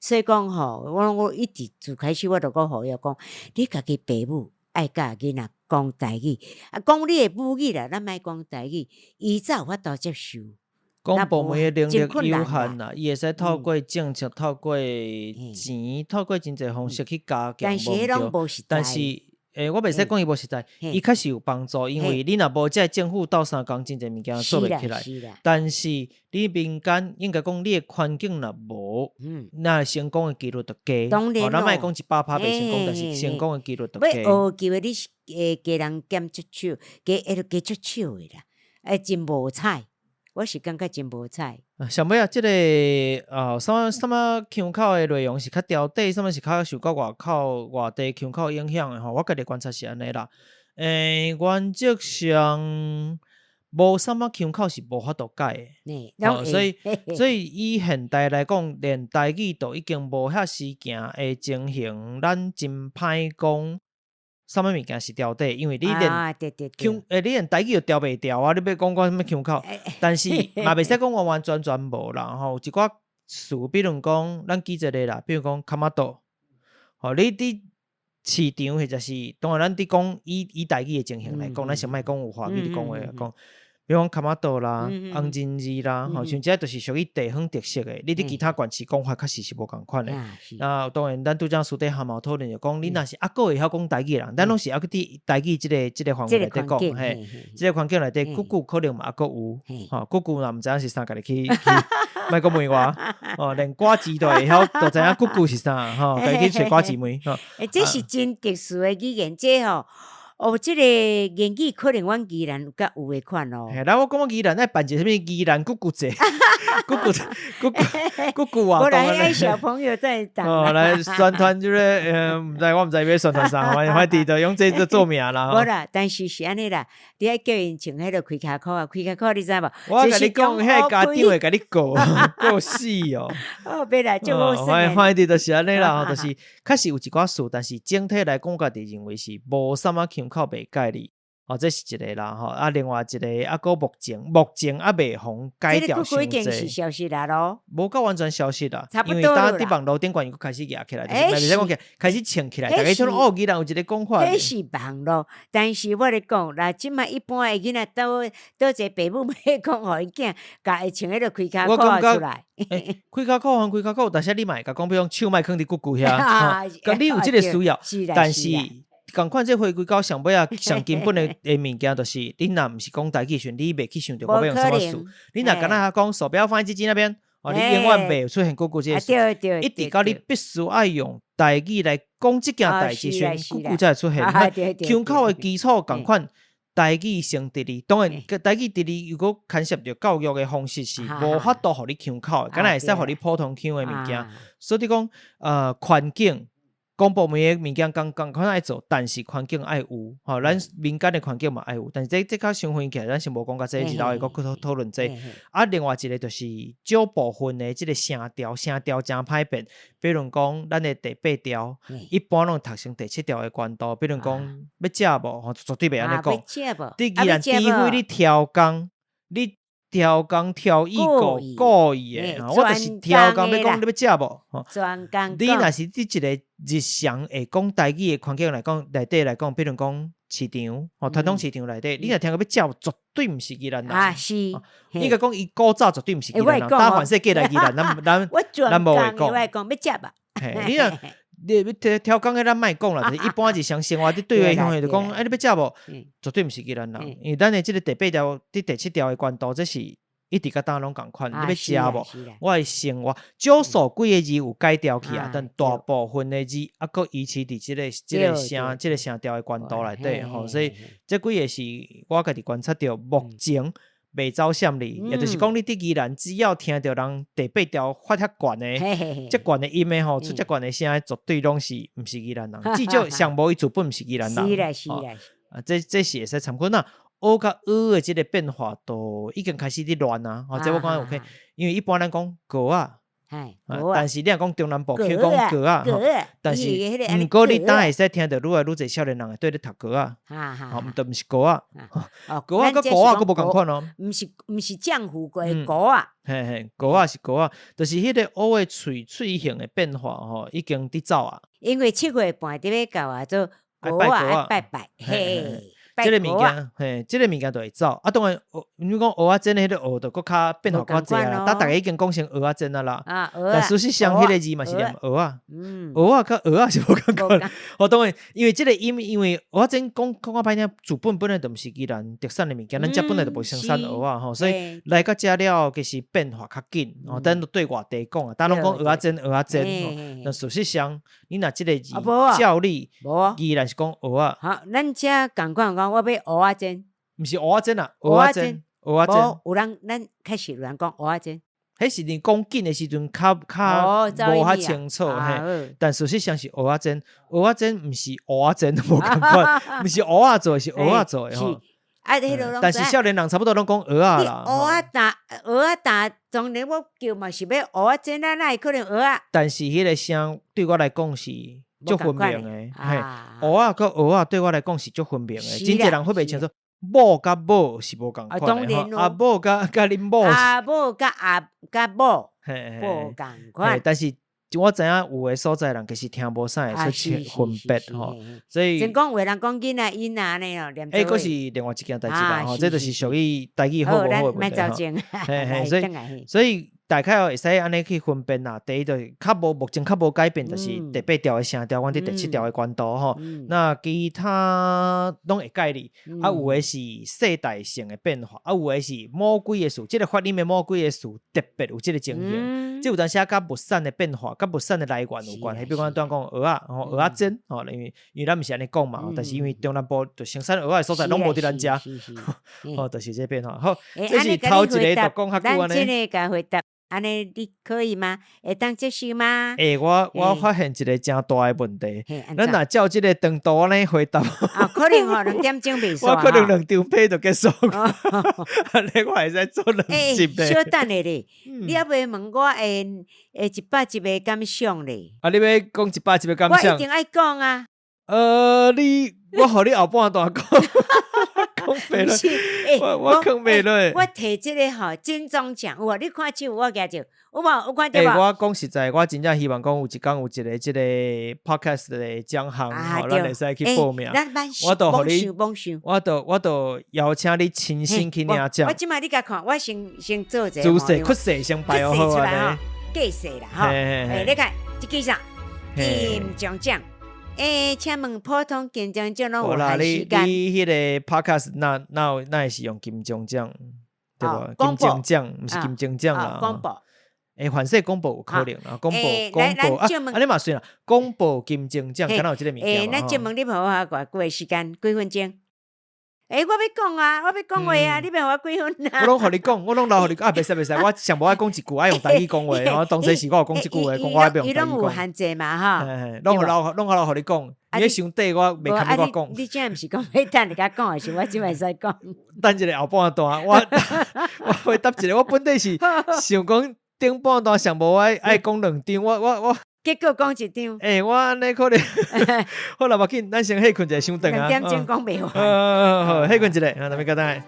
Speaker 2: 所以讲吼，我一直自开始我就讲互伊讲，你家己爸母爱教囡仔。讲台语，讲你诶母语啦，咱莫讲台语，伊才有法度接受。
Speaker 1: 讲部门诶能力有限啦，伊会使透过政策、透过钱、透过真侪方式去加强目标。但是我袂使讲伊无实在，伊确实有帮助，因为你若无即政府斗相共，真侪物件做袂起来。但是你民间应该讲你诶环境若无，那成功诶几率就低。
Speaker 2: 当然
Speaker 1: 咱莫讲100%袂成功，但是成功诶几率就低。
Speaker 2: 要学机会，你家人兼出手，加出手诶啦，真无彩。我是感觉真无彩。
Speaker 1: 上尾即个什么腔口诶内容是较调底，什么是较受到外地腔口影响诶吼？我家己观察是安尼啦。原则上无什么腔口是无法度改诶。所以以现代来讲，连台语都已经无遐时行诶情形，咱真歹讲。什么物件是调底？因为你连腔你连台语都调袂调啊！你要讲什么腔口？但是嘛袂使讲完完全全无啦。吼，一寡事，比如讲咱举一个啦，比如讲卡马多，吼，你伫市场或者是当然咱伫讲以台语的情形来讲，咱先莫讲有华语的讲话讲。比如讲卡马多啦、红金字啦，吼，像这都是属于地方特色的。你伫其他县市讲法确实是无共款的。那当然，咱拄则私底下嘛讨论就讲，你若是还佫会晓讲台语人，咱拢是还佫伫台语即个范围内底讲，嘿，即个环境内底，久久可能嘛还佫有，吼，久久若毋知影是啥，家己去，莫讲问我，哦，连歌词都会晓，都知影久久是啥，吼，家己去找歌词问。
Speaker 2: 这是真特殊的语言，这吼。这个言语可能阮宜兰较有诶款哦。
Speaker 1: 嘿，咱我讲宜兰爱办一个什么宜兰咕咕节，咕咕啊！
Speaker 2: 我来小朋友在打。
Speaker 1: 来宣传就是毋知我毋知要宣传啥，反正就用这做名啦。
Speaker 2: 无啦，但是是安尼啦，你爱叫因穿迄个开卡裤啊，开卡裤你知无？
Speaker 1: 我甲你讲，迄家长会甲你告，告死哦。
Speaker 2: 哦，别啦，就我
Speaker 1: 反正就是安尼啦，就是确实有一寡事，但是整体来讲，我家己认为是无什么靠袂改哩，这是一个啦，吼另外一个佫目前还未互改掉伤济。
Speaker 2: 这个是消息啦咯，
Speaker 1: 无够完全消息啦，
Speaker 2: 差不多
Speaker 1: 因为当伫网络顶悬又开始压起来，袂使讲开始唱起来，大家像宜兰有一个讲法。
Speaker 2: 迄是网络，但是我咧讲，啦，即摆一般诶囡仔倒一爸母要讲互因囝，甲会穿迄个开卡裤出来。
Speaker 1: 开卡裤，但是你嘛会甲讲，比如讲手莫放伫骨骨遐，咁你有即个需要，但是。共款这回归到上尾上根本的物件，就是你若毋是讲台语时，你袂去想着我要用什么事。你若敢若讲手表放在机那边，你永远袂出现咕咕这个事。一直到你必须要用台语来讲这件代志时，咕咕才会出现。腔口的基础共款，台语先伫你。当然，台语伫你如果牵涉着教育的方式是无法度互你腔口的，敢若会使互你普通腔的物件。所以讲环境。广播媒的物件共款爱做，但是环境爱有，吼，咱民间的环境嘛爱有，但是这较相分起来，咱先无讲到这一道会个讨论这。另外一个就是少部分的即个声调真歹变，比如讲咱的第8调，一般拢读成第7调的关度，比如讲要食无，吼，绝对袂安尼讲。你既然除非你调工，你调工调意故意的，我就是调工要讲你要食无，你若是伫一个日常会讲台语的环境来讲，内底来讲，比如讲市场，传统市场内底，你若听到要食，绝对毋是宜兰人。
Speaker 2: 啊，是。
Speaker 1: 应该讲伊古早绝对毋是宜兰人，大凡世界来宜兰，咱无会讲。
Speaker 2: 我讲要食吧。
Speaker 1: 你若你调工个咱莫讲啦，就是一般日常生活，你对话乡就讲，你要食无，绝对毋是宜兰人。因为咱的即个第8调、第7调的关度，这是一直甲当拢共款，你要食无？
Speaker 2: 是啦
Speaker 1: 我的生活少数几个字有改掉去啊，但大部分的字啊，佫维持伫即个声调的关度内底吼，所以这几个是我家己观察到目前袂走闪离，也就是讲你伫宜兰，只要听到人第八条发遐悬的，遮悬的音的吼，出遮悬的声的，绝对拢是毋是宜兰人，至少上无伊主本毋是宜兰人。
Speaker 2: 是啦是啦，
Speaker 1: 啊，这是会使参考那。学甲学的即个变化都已经开始伫乱啊！这我讲有可，因为一般咱讲歌啊，但是你若讲中南部去讲歌啊，但是毋过你当会使听到愈来愈侪少年人对咧读歌啊，毋都毋是歌啊，歌啊甲歌啊佫无共款哦，
Speaker 2: 毋是浆糊过的歌啊，
Speaker 1: 嘿，歌啊是歌啊，就是迄个学的喙型的变化吼，已经伫走啊。
Speaker 2: 因为7月半伫要到啊，做歌啊拜，嘿。
Speaker 1: 即个物件，嘿，即个物件就会走。啊，当然，你讲蚵仔煎的迄个蚵，就佫较变化较济啊。但大家已经讲成蚵仔煎啊啦。但事实上，迄个字嘛是念蚵仔。蚵仔甲蚵仔是无共款。当然，因为即个因为蚵仔煎讲歹听，主本来就毋是宜兰特产的物件，咱遮本来就无生产蚵仔吼，所以来到遮了，其实变化较紧。等对外地讲啊，当然讲蚵仔煎。但事实上，你若即个字照例，宜兰是讲蚵仔。
Speaker 2: 好，咱遮共款讲。我要蚵仔煎，
Speaker 1: 毋是蚵仔煎啊，蚵仔煎。
Speaker 2: 有人咱开始有人讲蚵仔煎，
Speaker 1: 迄是你讲紧的时阵，较无遐清楚嘿。但事实上是蚵仔煎，蚵仔煎毋是蚵仔煎，无共款，毋是蚵仔做，是蚵仔做的吼。但是少年人差不多拢讲蚵仔啦。
Speaker 2: 蚵仔打，当然我叫嘛是要蚵仔煎啊，哪会可能蚵仔？
Speaker 1: 但是迄个声对我来讲是。足分明诶，嘿，蚵仔甲蚵仔对我来讲是足分明诶，真侪人会袂清楚，某甲某是无共款诶，阿某甲恁某，
Speaker 2: 阿某甲某，无共款。
Speaker 1: 但是我知影有诶所在人其实听无啥会出分别吼，所以
Speaker 2: 真讲话人讲囡仔囡仔呢哦，
Speaker 1: 佫是另外一件代志啦吼，这就是属于台语好无好诶问题吼，所以。大概会使安尼去分辨啦。第一就是目前较无改变，就是第8条的声调，阮伫第7条的关度吼。那其他拢会改哩。啊，有的是世代性的变化，啊，有的是某几个词，即个发音的某几个词特别有即个情形。即有当时甲物产的变化，甲物产的来源有关系。比如讲，当讲蚵仔，蚵仔煎，吼，因为咱毋是安尼讲嘛，但是因为中南部就生产蚵仔的所在拢无伫咱遮，吼，就是这变化。好，这是头一个就讲较久安尼。
Speaker 2: 安尼你可以吗？会当接受吗？
Speaker 1: 我发现一个真大的问题，咱若照即个长度安尼回答，
Speaker 2: 可能2点钟袂煞，
Speaker 1: 我可能2张被就结束，安尼我会使做2集的。
Speaker 2: 小等下咧，你还袂问我100集的感想咧？
Speaker 1: 啊，你要讲100集的感想？
Speaker 2: 我一定爱讲啊。
Speaker 1: 我互你后半段讲。我讲袂落。
Speaker 2: 我摕即个吼金钟奖，有无？你看手我举手，有无？有看到无？
Speaker 1: 我讲实在，我真正希望讲有一天有一个即个 podcast 的奖项，咱会使去报名。我都互你，我都邀请你亲身去领奖。
Speaker 2: 我即摆你甲看，我先做一个。
Speaker 1: 姿势、屈势先摆好啊！
Speaker 2: 计势啦，吼。你看这记啥？金钟奖。请问普通金钟奖拢有限时间？
Speaker 1: 你迄个 podcast 那会是用金钟奖，对无？金钟奖毋是金钟奖啦。
Speaker 2: 公布。
Speaker 1: 反正公布有可能啦，公布啊！你嘛算啦，公布金钟奖，敢若有即个物件
Speaker 2: 嘛？咱请问你互我偌几个时间？几分钟？我要讲啊，我要讲话啊，你要互我几分啊？
Speaker 1: 我拢互你讲，我拢留互你讲，袂使，我上无爱讲一句，爱用台语讲话，然后当时是我有讲一句话，讲我爱用台语讲。
Speaker 2: 伊拢有限制嘛，哈。
Speaker 1: 拢互你讲，你伤底我袂堪你我讲。
Speaker 2: 你真毋是讲要等你甲讲的是，我即摆使讲。
Speaker 1: 等一个后半段，我回答一个，我本底是想讲顶半段上无爱讲2张，我。
Speaker 2: 结果讲一张，
Speaker 1: 我安尼可能，好啦，无紧，咱先歇困一下，伤长啊。
Speaker 2: 2点钟讲袂完。
Speaker 1: 好，歇困一下，咱要甲等。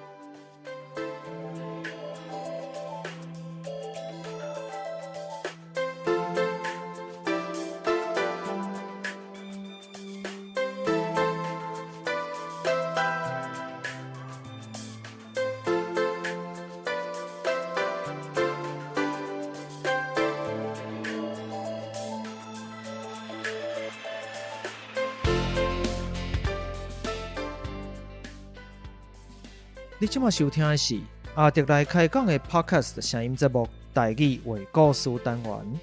Speaker 1: 你即马收听的是阿迪来开讲的 Podcast 声音节目台语话故事单元。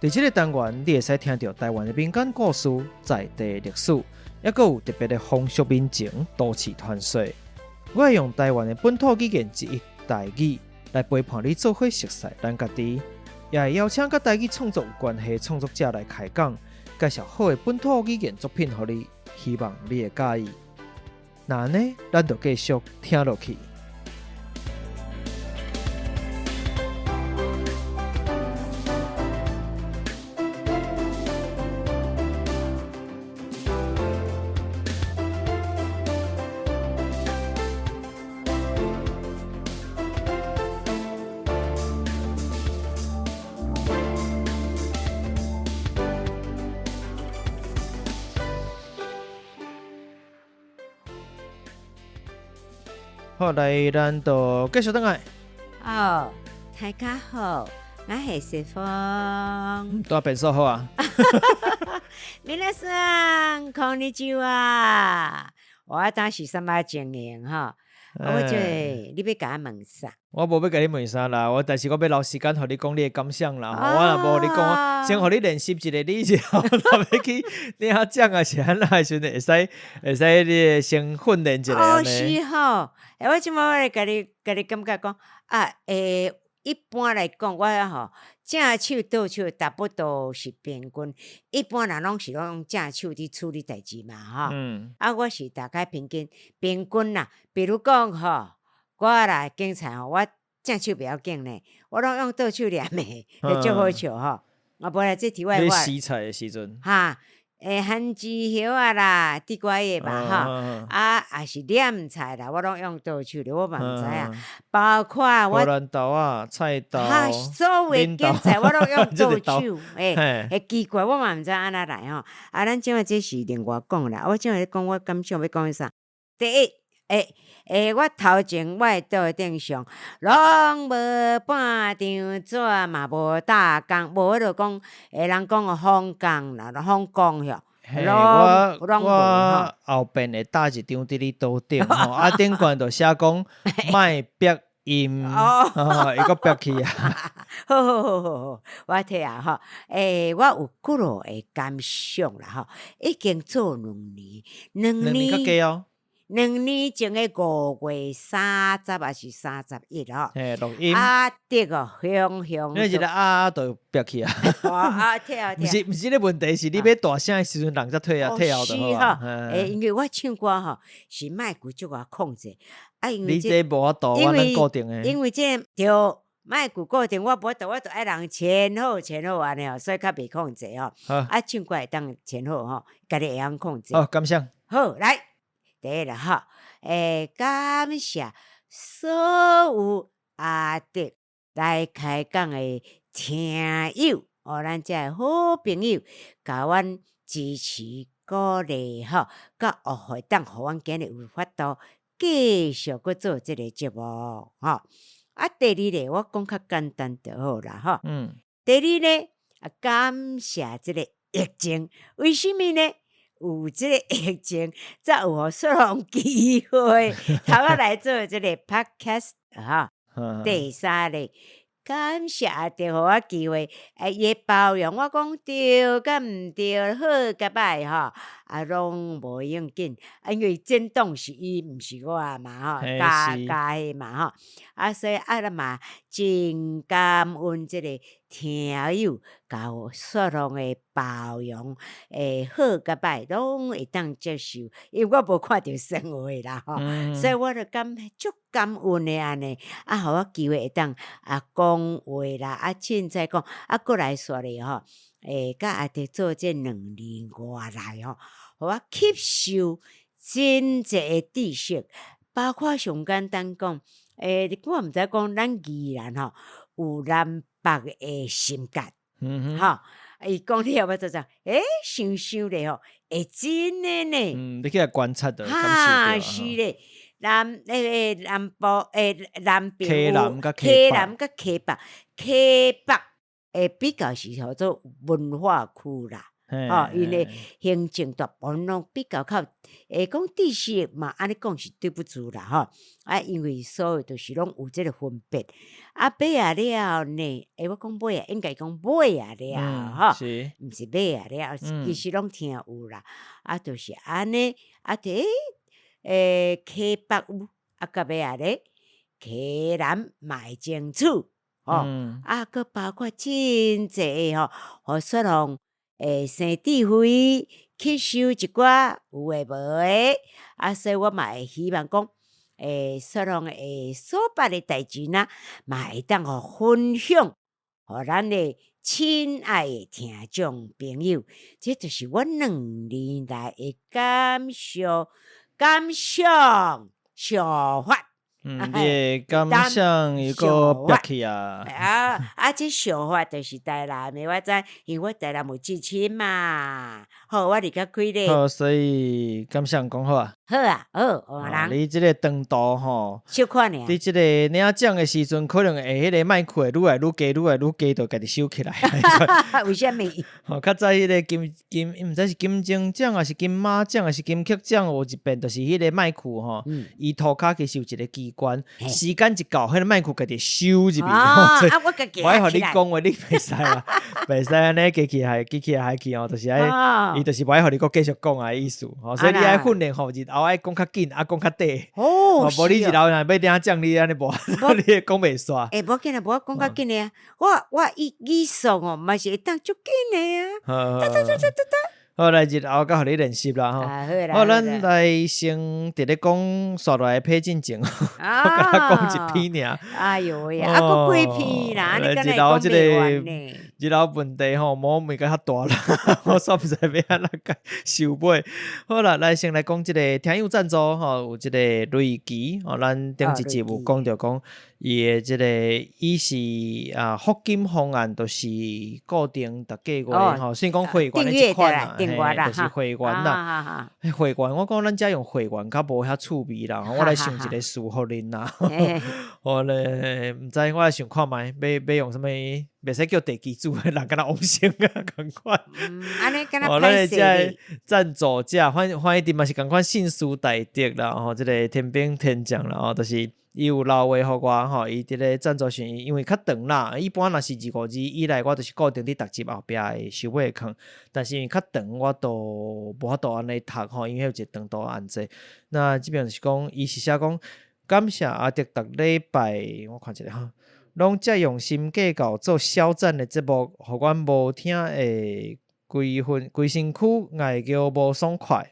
Speaker 1: 在这个单元，你会使听到台湾的民间故事、在地历史，也有特别的风俗民情、都市传说。我会用台湾的本土语言之一台语来陪伴你做伙熟悉咱家己，也会邀请跟台语创作有关系的创作者来开讲，介绍好的本土语言作品给你，希望你会喜意。那呢，咱就继续听落去。好，来，咱就继续等来。
Speaker 2: 哦，大家好，我是四方。
Speaker 1: 多变数好啊！
Speaker 2: 皆さんこんにちは。我当时什么经营哈？我觉得你要甲我问啥？
Speaker 1: 我无要甲你问啥啦，但是我要留时间，互你讲你的感想啦。我若无你讲，先互你练习一个你之后，若要去领奖啊，是安那的时阵会使你先训练一下安尼。
Speaker 2: 是吼，我即摆我来甲你感觉讲啊，一般来讲，我吼正手倒手差不多是平均，一般人拢是用正手伫处理代志嘛，吼。我是大概平均啦，比如讲吼，我啦警察吼，我正手袂要紧呢，我拢用倒手念的，会足好笑吼。啊，无啦，这题外话。
Speaker 1: 你洗菜的时阵。
Speaker 2: 哈。番薯叶啊啦，地瓜叶嘛哈，也是念菜啦，我拢用倒手的，我嘛毋知啊。包括我
Speaker 1: 荷兰豆啊、菜豆、
Speaker 2: 所有的韭菜我拢用倒手，会奇怪，我嘛毋知安怎来吼。啊，咱即摆这是另外讲啦，我即摆讲我感想要讲啥？第一，我头前我倒顶上，拢无半张纸，嘛无大工，无就讲，人讲风工啦，风工哟。
Speaker 1: 我后边会搭一张伫你桌顶吼，啊顶悬就写讲卖逼音，伊个逼去啊。
Speaker 2: 好，我睇下吼，我有几落的感想啦吼，已经做2年
Speaker 1: 较加哦。
Speaker 2: 2年前的5月30还是31吼，
Speaker 1: 录音
Speaker 2: 阿迪哦，香，
Speaker 1: 你一个就憋去啊！毋是你问题是你要大声的时阵，人才退后就好。
Speaker 2: 因为我唱歌吼是麦克足我控制，因为
Speaker 1: 你这无法度，我咱固定的。
Speaker 2: 因为这着麦克固定，我无度，我爱人前后安尼哦，所以较袂控制吼。唱歌会当前后吼，家己会晓控制。
Speaker 1: 好，感谢。
Speaker 2: 好，来。第一啦吼，感谢所有阿迪来开讲的听友，咱这好朋友，甲阮支持鼓励吼，甲会当互阮今日有法度继续去做这个节目吼。第二咧，我讲较简单就好啦吼。第二咧，感谢这个疫情，为什么呢？有这个疫情，才有互雪龙机会，头仔来做这个 podcast 哈。第三咧，感谢着互我机会，伊包容我讲对甲毋对，好甲歹吼，拢无要紧，因为震动是伊，毋是我嘛吼，加的嘛吼，所以咱嘛真感恩这个听友甲雪龙的包容，好甲歹拢会当接受，因为我无看到生活啦吼，所以我就足感恩的安尼，互我机会会当讲话啦，凊彩讲，过来说咧吼，甲阿弟做这2年外来吼，互我吸收真济的知识，包括上简单讲，我毋知讲咱宜兰吼有南北的心格，吼。伊讲你要要做啥？想咧吼，会真的呢。
Speaker 1: 你去观察的，感受
Speaker 2: 是咧。南部南边
Speaker 1: 有
Speaker 2: 溪南甲溪北比较是叫做文化区啦。因为行政大部分拢比较靠，讲知识嘛，安尼讲是对不住啦，因为所有都是拢有即个分别。买啊了呢，我讲买啊，应该讲买啊了，
Speaker 1: 是，
Speaker 2: 毋是买啊了，其实拢听有啦，就是安尼，伫溪北有，甲尾啊咧，溪南卖清楚。佮包括真济互雪红生智慧吸收一寡有诶无诶，所以我嘛会希望讲雪红所捌诶代志呐，嘛会当互分享，互咱诶亲爱诶听众朋友，这就是我2年来诶感想想法。
Speaker 1: 你的感想又个憋起啊！
Speaker 2: 这想法就是台南的，我知，因为我台南有至亲嘛。好，我离较开咧。
Speaker 1: 好，所以感想讲好啊。
Speaker 2: 好啊，好，人。
Speaker 1: 你即个长度吼，
Speaker 2: 小看尔。
Speaker 1: 你即个领奖的时阵，可能会迄个麦克会愈来愈低，愈来愈低，就家己收起来。
Speaker 2: 为什么？
Speaker 1: 较早迄个金，毋知是金钟奖还是金马奖还是金曲奖，有一遍就是迄个麦克吼，伊涂骹其实有一个机关，时间一到，迄个麦克家己收入去。
Speaker 2: 我家己。
Speaker 1: 我爱互你讲话，你袂使啊，袂使安尼记起来去哦，就是爱，伊就是无爱互你继续讲啊意思。所以你爱训练吼，日后爱讲较紧，讲较短。无你日后若要领奖，你安尼无，你讲袂煞。
Speaker 2: 无紧啊，无讲较紧诶啊！我语速嘛是会当足紧诶啊！
Speaker 1: 好，来日后甲互你练习啦吼。好，咱来先伫咧讲刷落来配进前，我甲他讲一篇尔。
Speaker 2: 哎哟喂，佫几篇啦，你敢会讲袂完呢？
Speaker 1: 日后问题吼，无咪甲较大啦，我煞毋知要安怎收尾。好啦，来先来讲即个听友赞助吼，有即个瑞奇吼，咱顶一集有讲着讲。伊诶，即个伊是福金方案，都是固定逐个月吼，算讲会员的一款啦，就是会员啦。会员，我讲咱遮用会员，较无遐趣味啦。我来想一个事互恁啦。我咧毋知，我来想看觅，要用啥物？袂使叫地基主诶人，敢若王生啊，共款。
Speaker 2: 安尼敢若歹势咧。
Speaker 1: 赞助者，反正伊嘛是共款信书大德啦，吼，即个天兵天将啦，吼，就是。伊有留话互我吼，伊伫咧赞助时，因为较长啦，一般若是2、5日以内，我就是固定伫逐集后壁会收尾坑。但是因为较长，我都无法度安尼读吼，因为有一个长度限制。那即边是讲，伊是写讲感谢阿德逐礼拜，我看一下吼，拢遮用心计较做肖战的节目，互阮无听会规身躯爱叫无爽快。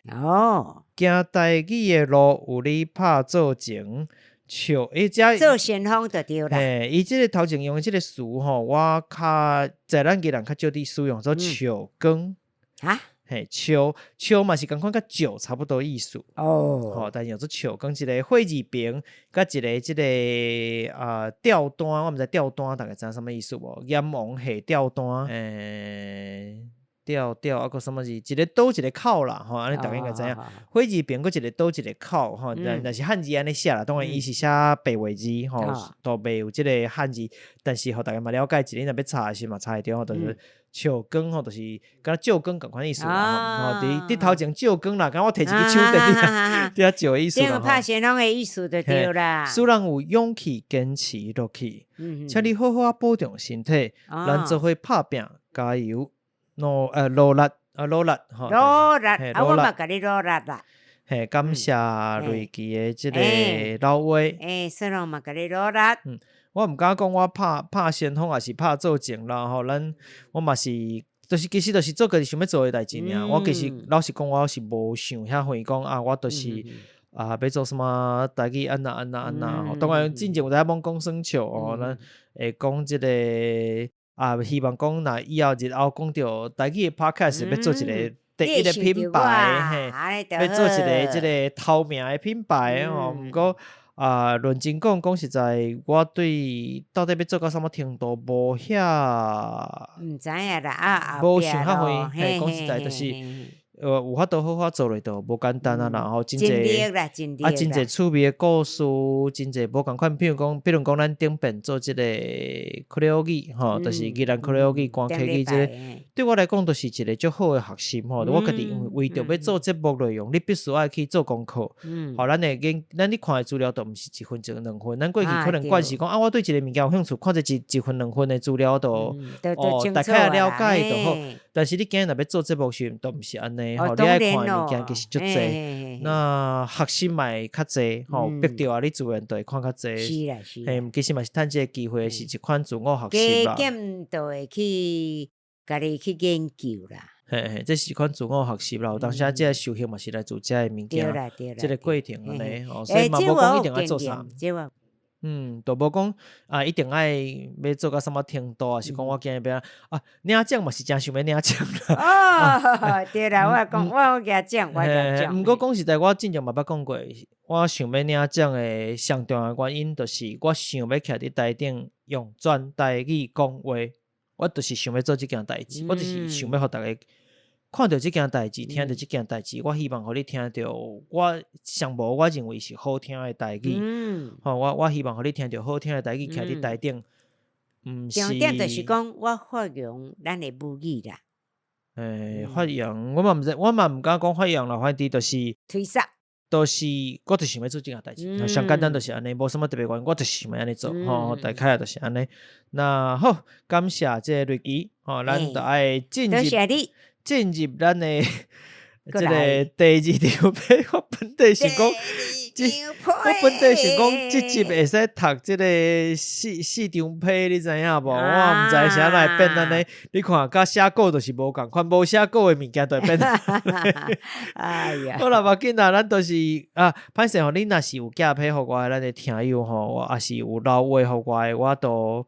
Speaker 1: 行台语的路有你拍做前。
Speaker 2: 做先锋就对啦。
Speaker 1: 伊即个头前用的即个词吼，我较在咱个人较少伫使用做笑梗笑嘛是共款甲酒差不多意思但是用做笑梗一个会字边，甲一个即个吊单，我毋知吊单大概知影啥物意思无？炎王下吊单吊佫什么字？一个刀一个口啦，吼，安尼大家应该知影。火字边佫一个刀一个口，吼，但是汉字安尼写啦，当然伊是写白话字，吼，都袂有即个汉字。但是互大家嘛了解一下，若要查是嘛查会着，吼，就是笑梗，吼，就是敢若照梗共款意思啦，吼，伫头前照梗啦，敢我摕一支手伫遐照意思啦，
Speaker 2: 吼。拍先锋的意思就对啦。
Speaker 1: 使人有勇气坚持落去，请你好好保重身体，咱做伙拍拼，加油！努力，
Speaker 2: 我嘛甲你努力啦。
Speaker 1: 感谢瑞奇的即个老话。
Speaker 2: 雪龙嘛甲你努力。
Speaker 1: 我毋敢讲我拍先锋，也是拍做前啦。吼，我嘛是，就是其实就是做家己想要做的代志尔。我其实老实讲，我是无想遐远讲我就是要做什么台语安那。当然，之前有在帮讲生笑咱会讲即个。希望讲若以后日后讲到台语的 podcast 要做一个第一个品牌，要做一个即个头名的品牌吼。毋过论真讲实在，我对到底要做到什么程度无遐，
Speaker 2: 毋知影啦
Speaker 1: 无想遐远。讲实在就是有法度好好做落就无简单啊啦，然后真
Speaker 2: 力啦，真力啦，
Speaker 1: 真侪趣味的故事，真侪无共款，比如讲咱顶边做即个克里奥语吼，就是宜兰克里奥语、关客语即个，对我来讲都是一个足好的学习吼。我家己因为着要做节目内容，你必须爱去做功课，吼，咱你看的资料都毋是1分钟2分，咱过去可能惯是讲我对一个物件有兴趣，看者1分2分的资料都大概了解就好。但是你今日若要做节目时，都毋是安尼吼，你爱看的物件其实足济，那学习嘛较济吼，逼着你自然就会看较济。
Speaker 2: 是啦是啦，
Speaker 1: 其实嘛是趁即个机会是一款自我学习啦。
Speaker 2: 加减就会去家己去研究啦。
Speaker 1: 这是一款自我学习啦。有当时即个收获嘛是来自即个物件，即个过程安尼，所以嘛无讲一定要做啥。都无讲一定爱要做到什么程度啊？是讲我今日要领奖嘛是真想要领奖
Speaker 2: 啦。对啦，我讲我给他讲，我讲。
Speaker 1: 毋过讲实在，我之前嘛捌讲过，我想要领奖的上重要原因，就是我想要徛伫台顶用全台语讲话。我就是想要做即件代志，我就是想要互大家看到即件代志，听到即件代志，我希望互你听到我上无我认为是好听的台语。我希望互你听到好听的台语，徛伫台顶。
Speaker 2: 重点就是讲我发扬咱的母语啦。
Speaker 1: 发扬我嘛毋知，我嘛毋敢讲发扬啦，反正就是
Speaker 2: 推萨。
Speaker 1: 就是我就想要做即件代志，上简单就是安尼，无什么特别原因，我就想要安尼做，大概就是安尼。那好，感谢即个瑞基，咱就爱进入咱的即个第2张批。我本地想讲，即集会使读即个4张批，你知影无？我毋知啥来变安尼。你看，甲写稿就是无共款，无写稿的物件就会变。
Speaker 2: 哎呀，
Speaker 1: 好啦，无要紧啦，咱都是歹势吼，你若是有寄批互我的咱的听友吼，也是有留话互我的，我都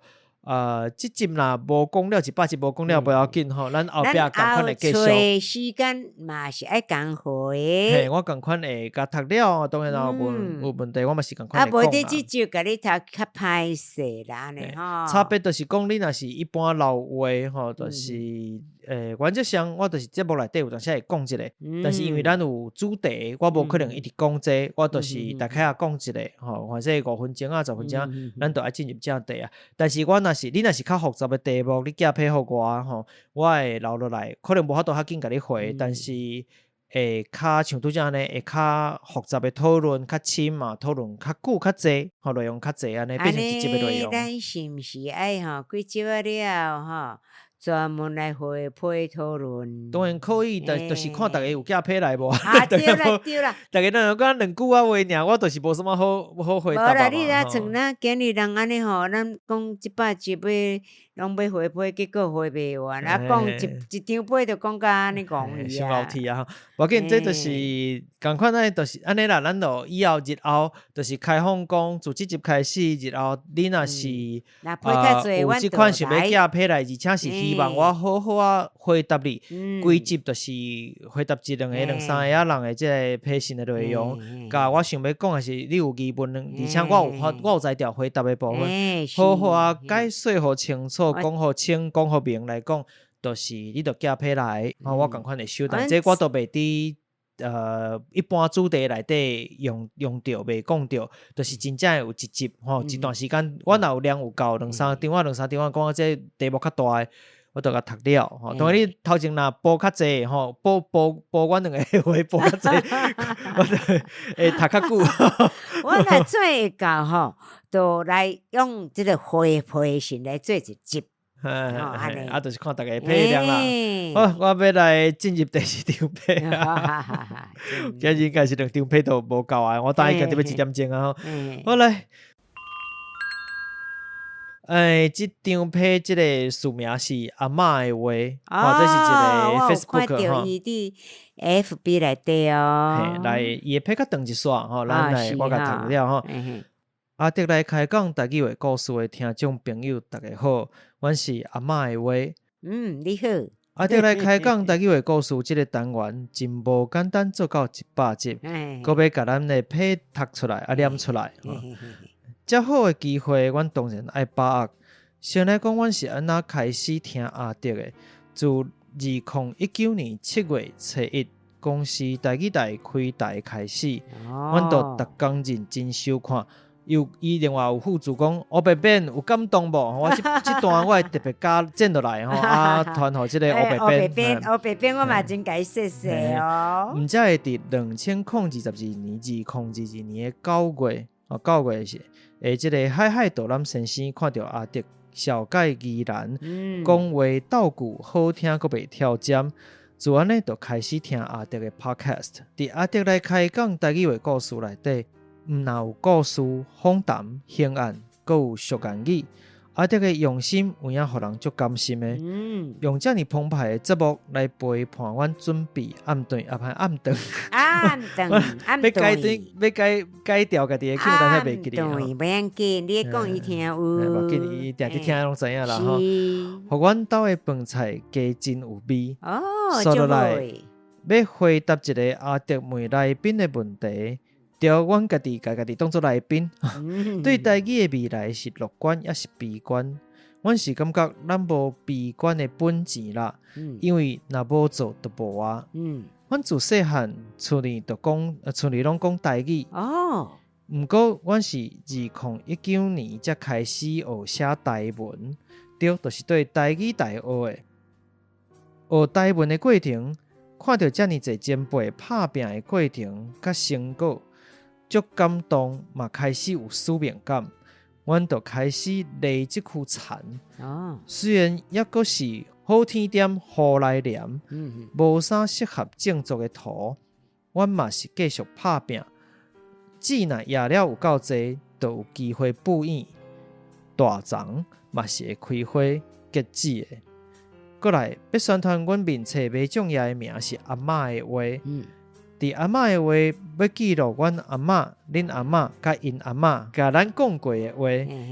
Speaker 1: 即集若无讲了100集，无讲了无要紧吼，咱后壁共款会继续。
Speaker 2: 找时间嘛是爱讲好的。
Speaker 1: 我共款会甲读了，当然有问题，我嘛是共款会讲啦。
Speaker 2: 无你即集甲你读较歹势啦，安尼吼。
Speaker 1: 差别就是讲，你若是一般留话吼，就是原则上我就是节目内底有当时会讲一个，但是因为咱有主题，我无可能一直讲这，我就是大概也讲一个吼，或者5分钟10分钟，咱就爱进入正题啊。但是你若是较复杂的题目，你寄批互我吼，我会留落来，可能无法度较紧甲你回，但是会较像拄则安尼，会较复杂的讨论，较深嘛，讨论较久较济，内容较济安尼，变成一集的内容。
Speaker 2: 咱是毋是爱几集了专门来回批讨论？
Speaker 1: 当然可以，就是看大家有寄批来无。
Speaker 2: 对啦。
Speaker 1: 大家若讲2句话尔，我就是无什么好回答嘛。
Speaker 2: 无啦，你若像咱今日人安尼咱讲100集拢要回批，结果回袂完，讲一张批就讲甲安尼讲去
Speaker 1: 伤老气啊！无紧，这就是共款呢，就是安尼啦。咱就以后日后就是开放讲，自即集开始日后，你若是有即款想要寄批来，而且是希望我好好回答你，规集就是回答1、2个、2、3个人的即个批信的内容。甲我想要讲的是，你有疑问，而且我有才调回答的部分，好好解说互清楚。讲互清，讲互明来讲，就是你着寄批来，我共款会收，但这我都袂伫一般主题内底用着，袂讲着，就是真正有一集一段时间，我若有量有够2、3张，我讲这题目较大的，我都甲读了当然你头前若播较济播我2个话播较济，我就会读较久。
Speaker 2: 我若做会到就来用即个回批信来做一集。
Speaker 1: 就是看大家批量啦。好，我要来进入第2张批啊。今日应该是2张批都无够啊，我等下要1点钟啊。好来，这张批这个署名是阿嬷的话，这是一个 Facebook
Speaker 2: 我看到伊伫 FB 内底
Speaker 1: 来伊的批较长一撮咱来我甲读了阿德来开讲台语话故事的听众朋友，大家好，阮是阿嬷的话。
Speaker 2: 你好。
Speaker 1: 阿德来开讲台语话故事这个单元真无简单，做到100集，搁要甲咱的批读出来念出来。遮好的机会，阮当然爱把握。先来讲，阮是安怎开始听阿德的，自2019年7月初1公司台语台开台开始，阮就逐工认真收看。伊另外有附注讲，黑白边有感动无？我这段我会特别加剪落来吼，传互即个黑白边。
Speaker 2: 黑白边我嘛真该谢谢哦。
Speaker 1: 毋才会伫2022年2022年的9月，9月是即个海海道南先生看到阿德小解宜兰，讲话道具好听，阁袂跳针。自安呢，就开始听阿德的 podcast。伫阿德来开讲台语的故事内底。毋但有故事、访谈、刑案，阁有俗言语，阿德的用心有影，互人足甘心的。用遮尔澎湃的节目来陪伴阮准备暗顿，暗顿，要改掉家己的口，但是袂记哩。
Speaker 2: 对，袂要紧，你讲伊听有。
Speaker 1: 无紧，伊定定听拢知影啦吼。互阮兜的饭菜加真有味。所以来要回答一个阿德问来宾的问题。着阮家己当作来宾，对台语的未来是乐观也是悲观。阮是感觉咱无悲观的本钱啦，因为若无做就无啊。阮自细汉厝里拢讲台语。毋过阮是2019年才开始学写台文，对，就是对台语台学的。学台文的过程，看到遮尔侪前辈拍拼的过程甲成果。足感动，嘛开始有使命感，阮就开始犁即区田。虽然抑阁是好天点雨来黏，无啥适合种作的土，阮嘛是继续拍拼。籽若野了有够济，就有机会补养。大丛嘛是会开花结籽的。过来要宣传阮面册卖种野的名是阿嬷的话。伫阿嬷的话，要记录阮阿嬷、恁阿嬷、甲因阿嬷，甲咱讲过的话，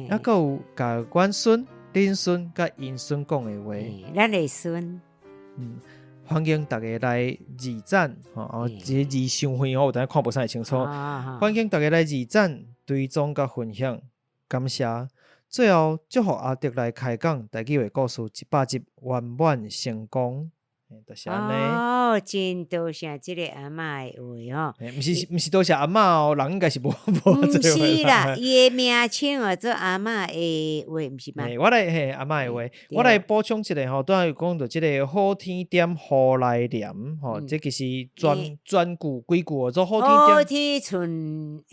Speaker 1: 还阁有甲阮孙、恁孙、甲因孙讲的话。
Speaker 2: 咱的孙。
Speaker 1: 欢迎大家来二赞，这字伤远我有等下看不太清楚。欢迎大家来二赞、追踪甲分享，感谢。最后祝福阿德来开讲台语的故事100集圆满成功。就是安尼。
Speaker 2: 真多谢即个阿嬷的话
Speaker 1: 毋是多谢阿嬷哦，人应该是无
Speaker 2: 毋是啦，伊的名称做阿嬷的话，毋是吗？
Speaker 1: 我来阿嬷的话，我来补充一下吼，拄仔讲到即个好天点雨来黏吼，这其实专句规句做好天
Speaker 2: 剩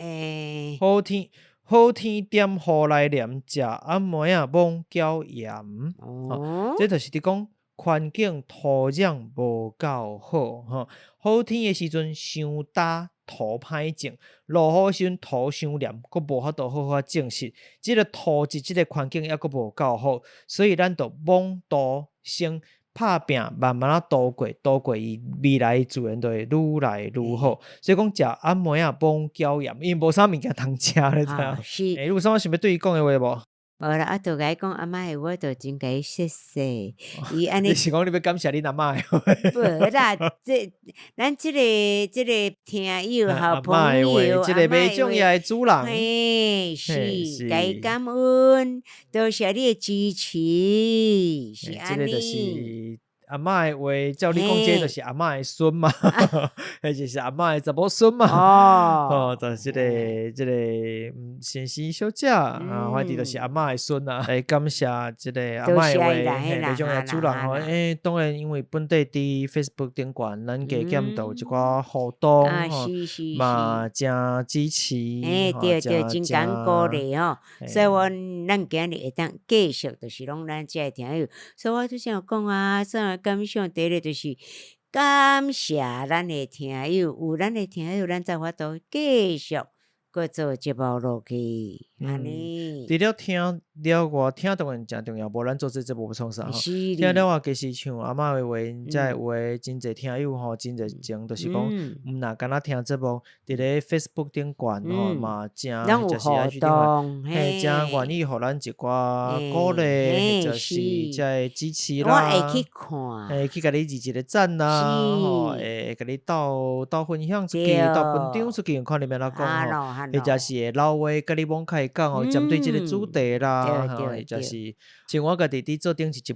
Speaker 1: 好天点雨来黏，食暗暝啊罔搅盐。这就是伫讲。环境土壤无够好，好天的时阵伤干，土歹种；落雨时阵土伤黏，佫无法度好种实。即个土质、即个环境抑佫无够好，所以咱就猛度先拍拼，慢慢啊度过伊未来自然就会愈来愈好。所以讲食暗暝啊，罔搅盐，因为无啥物件通食咧，知影？你有啥想要对伊讲的话无？
Speaker 2: 无啦，啊，就甲伊讲阿嬷的话，就真甲伊谢谢。伊安尼，
Speaker 1: 你是讲你要感谢恁阿嬷的话？
Speaker 2: 无啦，咱即个听友好朋友，
Speaker 1: 即个卖种野的主人，
Speaker 2: 是，甲伊感恩，多谢你的支持，是安尼。
Speaker 1: 阿嬷的话，照你讲，这就是阿嬷的孙嘛，或者是阿嬷的查某孙嘛。就是即个先生小姐反正就是阿嬷的孙啊。来感谢即个阿嬷的话，种的主人吼。当然因为本地伫 Facebook 顶悬，咱加减都有一寡互动嘛，真支持。
Speaker 2: 对，真感鼓励吼。所以咱今日会当继续，就是拢咱即个听友。所以我就想讲啊，感想第一个就是感谢咱的听友，有咱的听友，咱才法度继续搁做节目落去，安尼。
Speaker 1: 除了听了外，听当然真重要，无咱做这节目要创啥吼。听了外，其实像阿嬷的话，才有话真侪听友吼，真侪情，就是讲，毋若干那听节目，伫咧 Facebook 顶悬吼嘛，真就是爱去顶悬，真愿意互咱一寡鼓励，就是在支持啦。
Speaker 2: 我会去看，
Speaker 1: 去甲你一个赞啦，吼，会甲你斗分享出去，斗分享出去，看你要哪讲吼，或者是老话甲你往开讲哦，针对即个主题啦，
Speaker 2: 对
Speaker 1: 就是像我家己伫做顶一集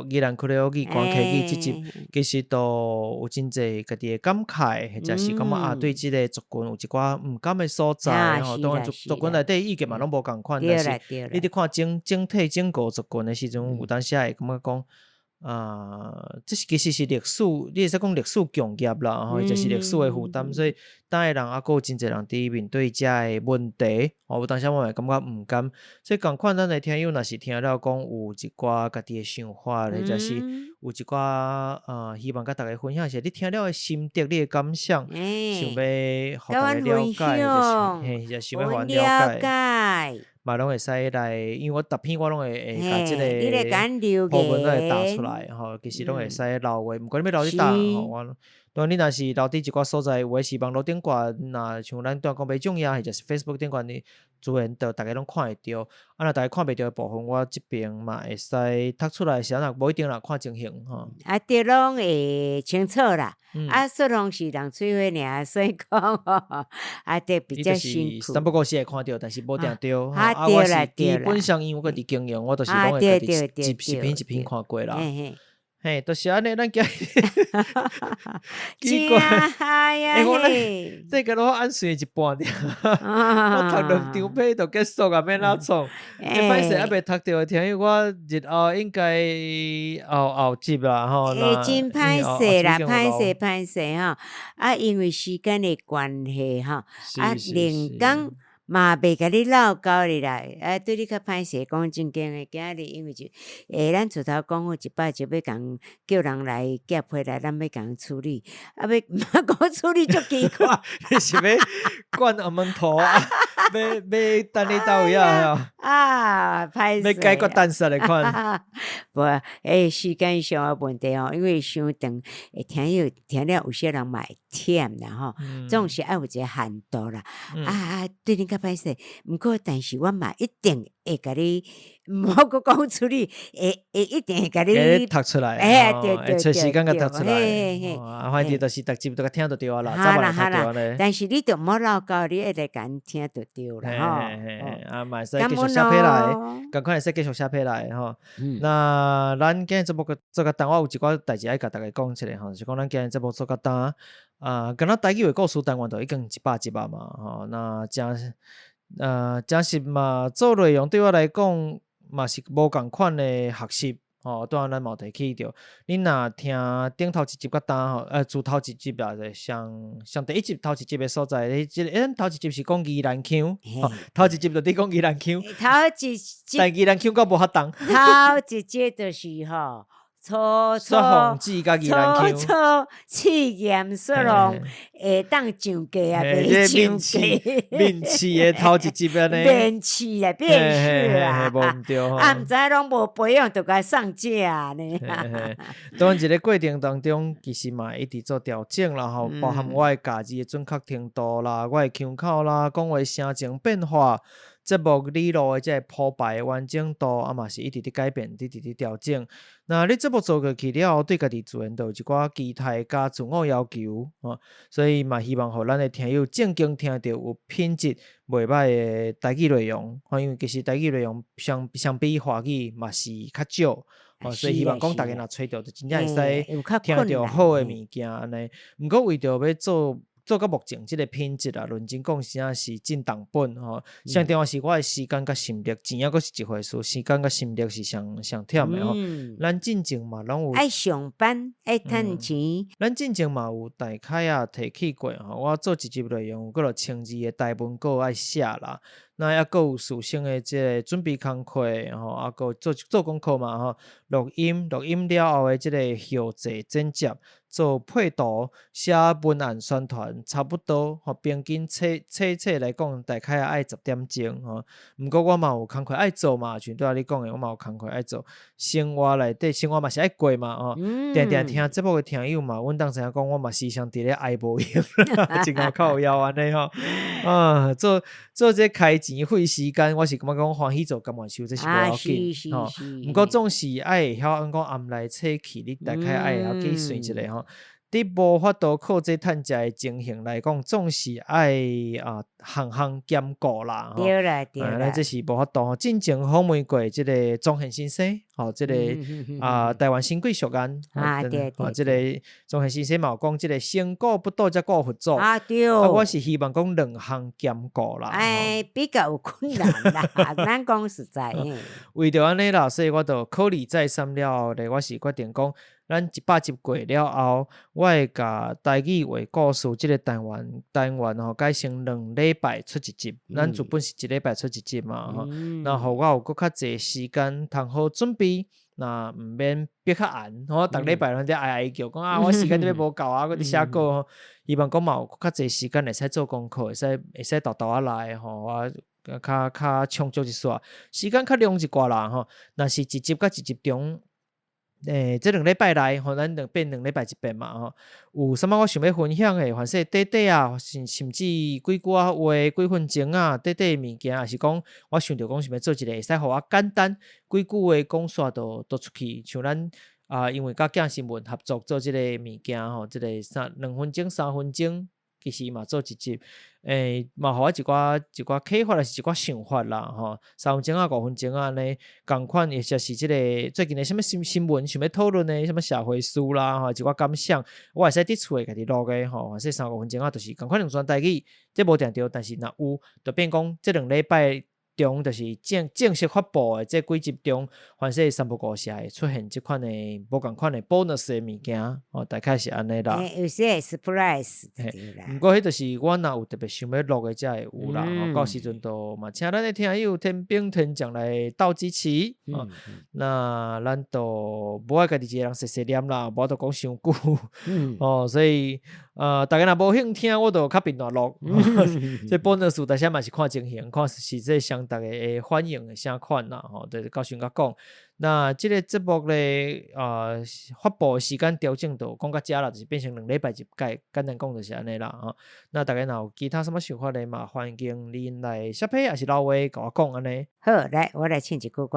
Speaker 1: 宜兰克里奥语歌客语即集，其实都有真侪家己的感慨，或者是感觉对即个族群有一寡毋甘的所在吼。当然族群内底意见嘛拢无共款，但是你伫看整体整个族群的时阵，有当时会感觉讲。这是其实是历史，你会使讲历史强业啦，吼，就是历史的负担，所以当个人还有真侪人伫面对遮的问题，有当时我会感觉毋甘，所以共款咱的听友若是听了讲有一寡家己的想法，或者是有一寡希望甲大家分享一下，你听了的心得，你的感想，想要互大家了解，就是想要互了解。嘛拢会使来，因为我逐篇我拢会甲即个部分都会打出来吼，其实拢会使留话，毋管你要留伫倒吼，当然你若是留伫一寡所在，有诶是网络顶悬，若像咱段讲袂重要，或者是 Facebook 顶悬的资源，就大家拢看会着。若大家看袂着诶部分，我即边嘛会使读出来，是安那无一定啦，看情形吼。
Speaker 2: 着拢会清楚啦。说拢是人嘴话尔，所以讲着比较辛苦。
Speaker 1: 三不过是会看着，但是无定着。
Speaker 2: 对啦，
Speaker 1: 基本上因为我伫经营，我就是拢会家己一篇一篇看过啦。嘿，就是安尼，咱今奇怪，这个我按算一半点，我读2张篇就结束啊，免哪创。歹势还袂读到的听友，我日后应该后集啦吼。
Speaker 2: 真歹势啦，歹势吼。因为时间的关系吼，连讲。嘛袂甲你唠高哩啦，对你较歹势讲正经诶，今日因为就咱厝头讲好一摆就要共叫人来夹回来，咱要共处理，要讲处理足奇怪，
Speaker 1: 你是要灌阿门头啊？要等你到位啊？
Speaker 2: 歹势，
Speaker 1: 要解决单杀的款。
Speaker 2: 无，时间上的问题因为伤长，听了有些人嘛会忝啦吼，总是爱有一个限度啦。对你较歹势，毋过但是我嘛一定会甲你，毋好阁讲处理，会一定会甲你
Speaker 1: 读出来，
Speaker 2: 对，
Speaker 1: 找时间甲读出来。反正就是逐集都甲听就对啊啦，早晚读着咧。
Speaker 2: 但是你著毋好唠高，你会来甲听就对啦
Speaker 1: 吼。嘛会使继续写批来，赶快会使继续写批来吼。那咱今日节目做甲当，我有一寡代志爱甲大家讲起来吼，就是讲咱今日节目做甲当。敢若台语的故事单元都已经100集啊嘛，吼，那真实嘛，做内容对我来讲嘛是无共款的学习，吼，当然咱嘛有提起着。你若听顶头一集甲当吼，自头一集啊，上第一集头一集的所在，咱头一集是讲宜兰腔，头一集就伫讲宜兰腔，但宜兰腔够无法当。
Speaker 2: 头一集就是吼。初试验说拢会当上架啊，袂上架。
Speaker 1: 面试的头一集安尼。
Speaker 2: 面试啊，面试啊，
Speaker 1: 无毋对吼。
Speaker 2: 毋知拢无培养，就该上架呢。
Speaker 1: 当然，一个过程当中，其实嘛一直做调整啦，吼，包含我的家己的准确程度啦，我的腔口啦，讲话声情变化。节目理路的即个铺排的完整度，嘛是一直伫改变，一直伫调整。那你节目做过去了，对家己自然都有一寡期待加自我要求，所以嘛希望互咱的听友正经听到有品质袂歹的台语内容，因为其实台语内容相比华语嘛是较少，所以希望讲大家若找到，就真正会使听到好的物件安尼。毋过为着要做到目前即个品质啊，认真讲实是真重本吼。上重要是我的时间甲心力，钱还阁是一回事，时间甲心力是上忝的吼。咱进前嘛拢有
Speaker 2: 爱上班爱趁钱，
Speaker 1: 咱进前嘛有大概提起过吼。我做一集内容，阁落千字的台文稿爱写啦。那还阁有事先的即个准备工课吼，还阁做功课嘛吼。录音了后的即个后制剪接。做配图、写文案宣传，差不多吼，平均测来讲，大概爱10点钟吼。毋过我嘛有工课爱做嘛，像对你讲的，我嘛有工课爱做。生活内底，生活嘛是爱过嘛吼。定听节目的听友嘛，阮当时讲，我嘛时常伫咧爱无闲，真够靠腰安尼吼。做这开钱费时间，我是感觉讲欢喜做甘愿受，这是无要紧吼。毋过总是爱会晓讲暗来测去，你大概爱会晓去算一下吼。伫无法度靠这趁食的情形来讲，总是爱项项兼顾啦。
Speaker 2: 对啦对啦，
Speaker 1: 这是无法度。进前访问过即个宗宪先生，即个台湾新贵学院
Speaker 2: 对，
Speaker 1: 即个宗宪先生嘛有讲，即个先顾不到才顾佛祖。
Speaker 2: 对。
Speaker 1: 我是希望讲两项兼顾啦。
Speaker 2: 比较有困难啦，咱讲实在。
Speaker 1: 为着安尼啦，所以我就考虑再三了后咧，我是决定讲，咱100集过了后，我会甲台语话故事即个单元改成2礼拜出一集。咱原本是1礼拜出一集嘛，然后我有搁较济时间通好准备，那毋免逼较晏，逐礼拜咱在哀叫讲我时间都无够啊，我伫写稿，希望讲嘛有较济时间会使做功课，会使豆豆仔来我较充足一撮，时间较长一寡啦若是一集甲一集中。这2礼拜内，咱变2礼拜一遍嘛有啥物我想要分享的，凡说短短啊，甚至几句话、几分钟啊，短短物件，还是讲我想着讲想要做一个会使互我简单几句话讲煞都出去，像咱因为甲囝新闻合作做即个物件即个2分钟、3分钟。其实嘛做一集，嘛互我一寡启发，还是一寡想法啦3分钟啊、5分钟啊安尼，共款或者是即个最近的什么新闻想要讨论的，什么社会事啦一寡感想，我会使伫厝诶家己录的反正3-5分钟啊，就是共款用全台语，这无定着，但是若有，就变讲这2礼拜。中就是正式发布的这几集中，凡是三不五时会出现这款的无共款的 bonus 的物件大概是安尼啦。
Speaker 2: 有些 surprise 啦。
Speaker 1: 不过迄就是我若有特别想要录的才会有啦。到时阵都嘛，请咱的听友天兵天将来斗支持。那咱都无爱家己一个人碎念啦，无都讲伤久。所以大家若无兴听，我就较频繁录。这 bonus 大家嘛是看情形，看是这相大家的反应的啥款啦。就是到时甲讲。那这个节目咧发布的时间调整到讲到这啦，就是变成2礼拜一改，简单讲就是安尼啦那大家若有其他什么想法咧嘛，欢迎恁来写批还是留话甲我讲安尼。
Speaker 2: 好，来我来唱一句歌。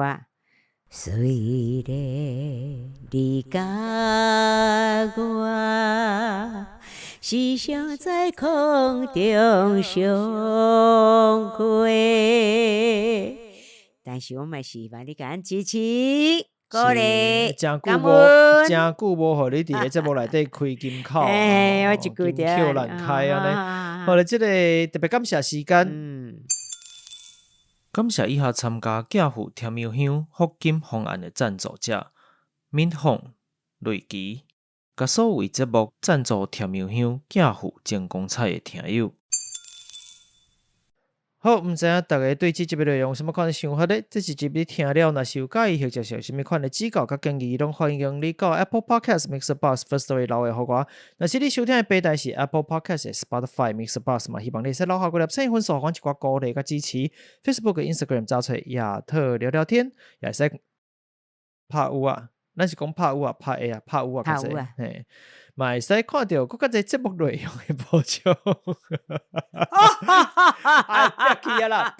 Speaker 2: 虽然你甲我时常在空中相会，但是我嘛希望你敢支持鼓励，
Speaker 1: 真久无互你伫个节目内底开金口，
Speaker 2: 我一句
Speaker 1: 金口难开安尼。好了，这个特别感谢时间。感谢以下参加教父甜苗香福金方案的赞助者：闽凤、瑞奇，甲所有节目赞助甜苗香教父精工菜的听友。好，毋知影大家对这集的内容有什么款的想法呢？这一集你听了，若是有介意或者是有什么款的指教甲建议，拢欢迎你到 Apple Podcast、Mixerbox、Firstory 留言互我。若是你收听的平台是 Apple Podcast、Spotify、Mixerbox 嘛，希望你使留下几粒星分数，我一寡鼓励甲支持。Facebook、Instagram 找出亚特聊聊天，也使拍有啊，咱是讲拍有啊，拍A啊，拍有啊，
Speaker 2: 拍有啊，
Speaker 1: 嘿。嘛会使看到更较侪节目内容的补充。不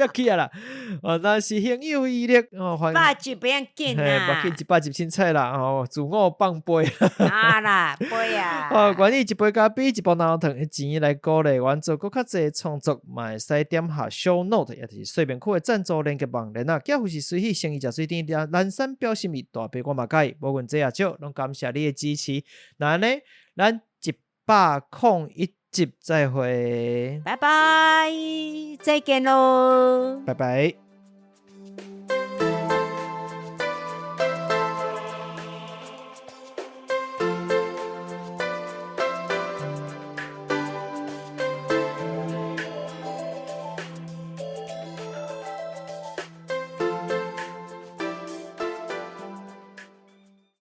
Speaker 1: 要去啊啦！但是行有余力
Speaker 2: 100集不要紧啦
Speaker 1: ，100集凊彩啦自我放杯
Speaker 2: 啦，杯啊！
Speaker 1: 关于一杯咖啡、一包奶糖的钱来鼓励阮做更较侪创作，嘛会使点下 show note， 也就是说明区的赞助连结网链啊。假如是随喜生意食水甜，蓝山表心意大杯我嘛介意，无论这也少，拢感谢你的支持。那安尼。咱101集再会，
Speaker 2: 拜拜，再见喽，
Speaker 1: 拜拜。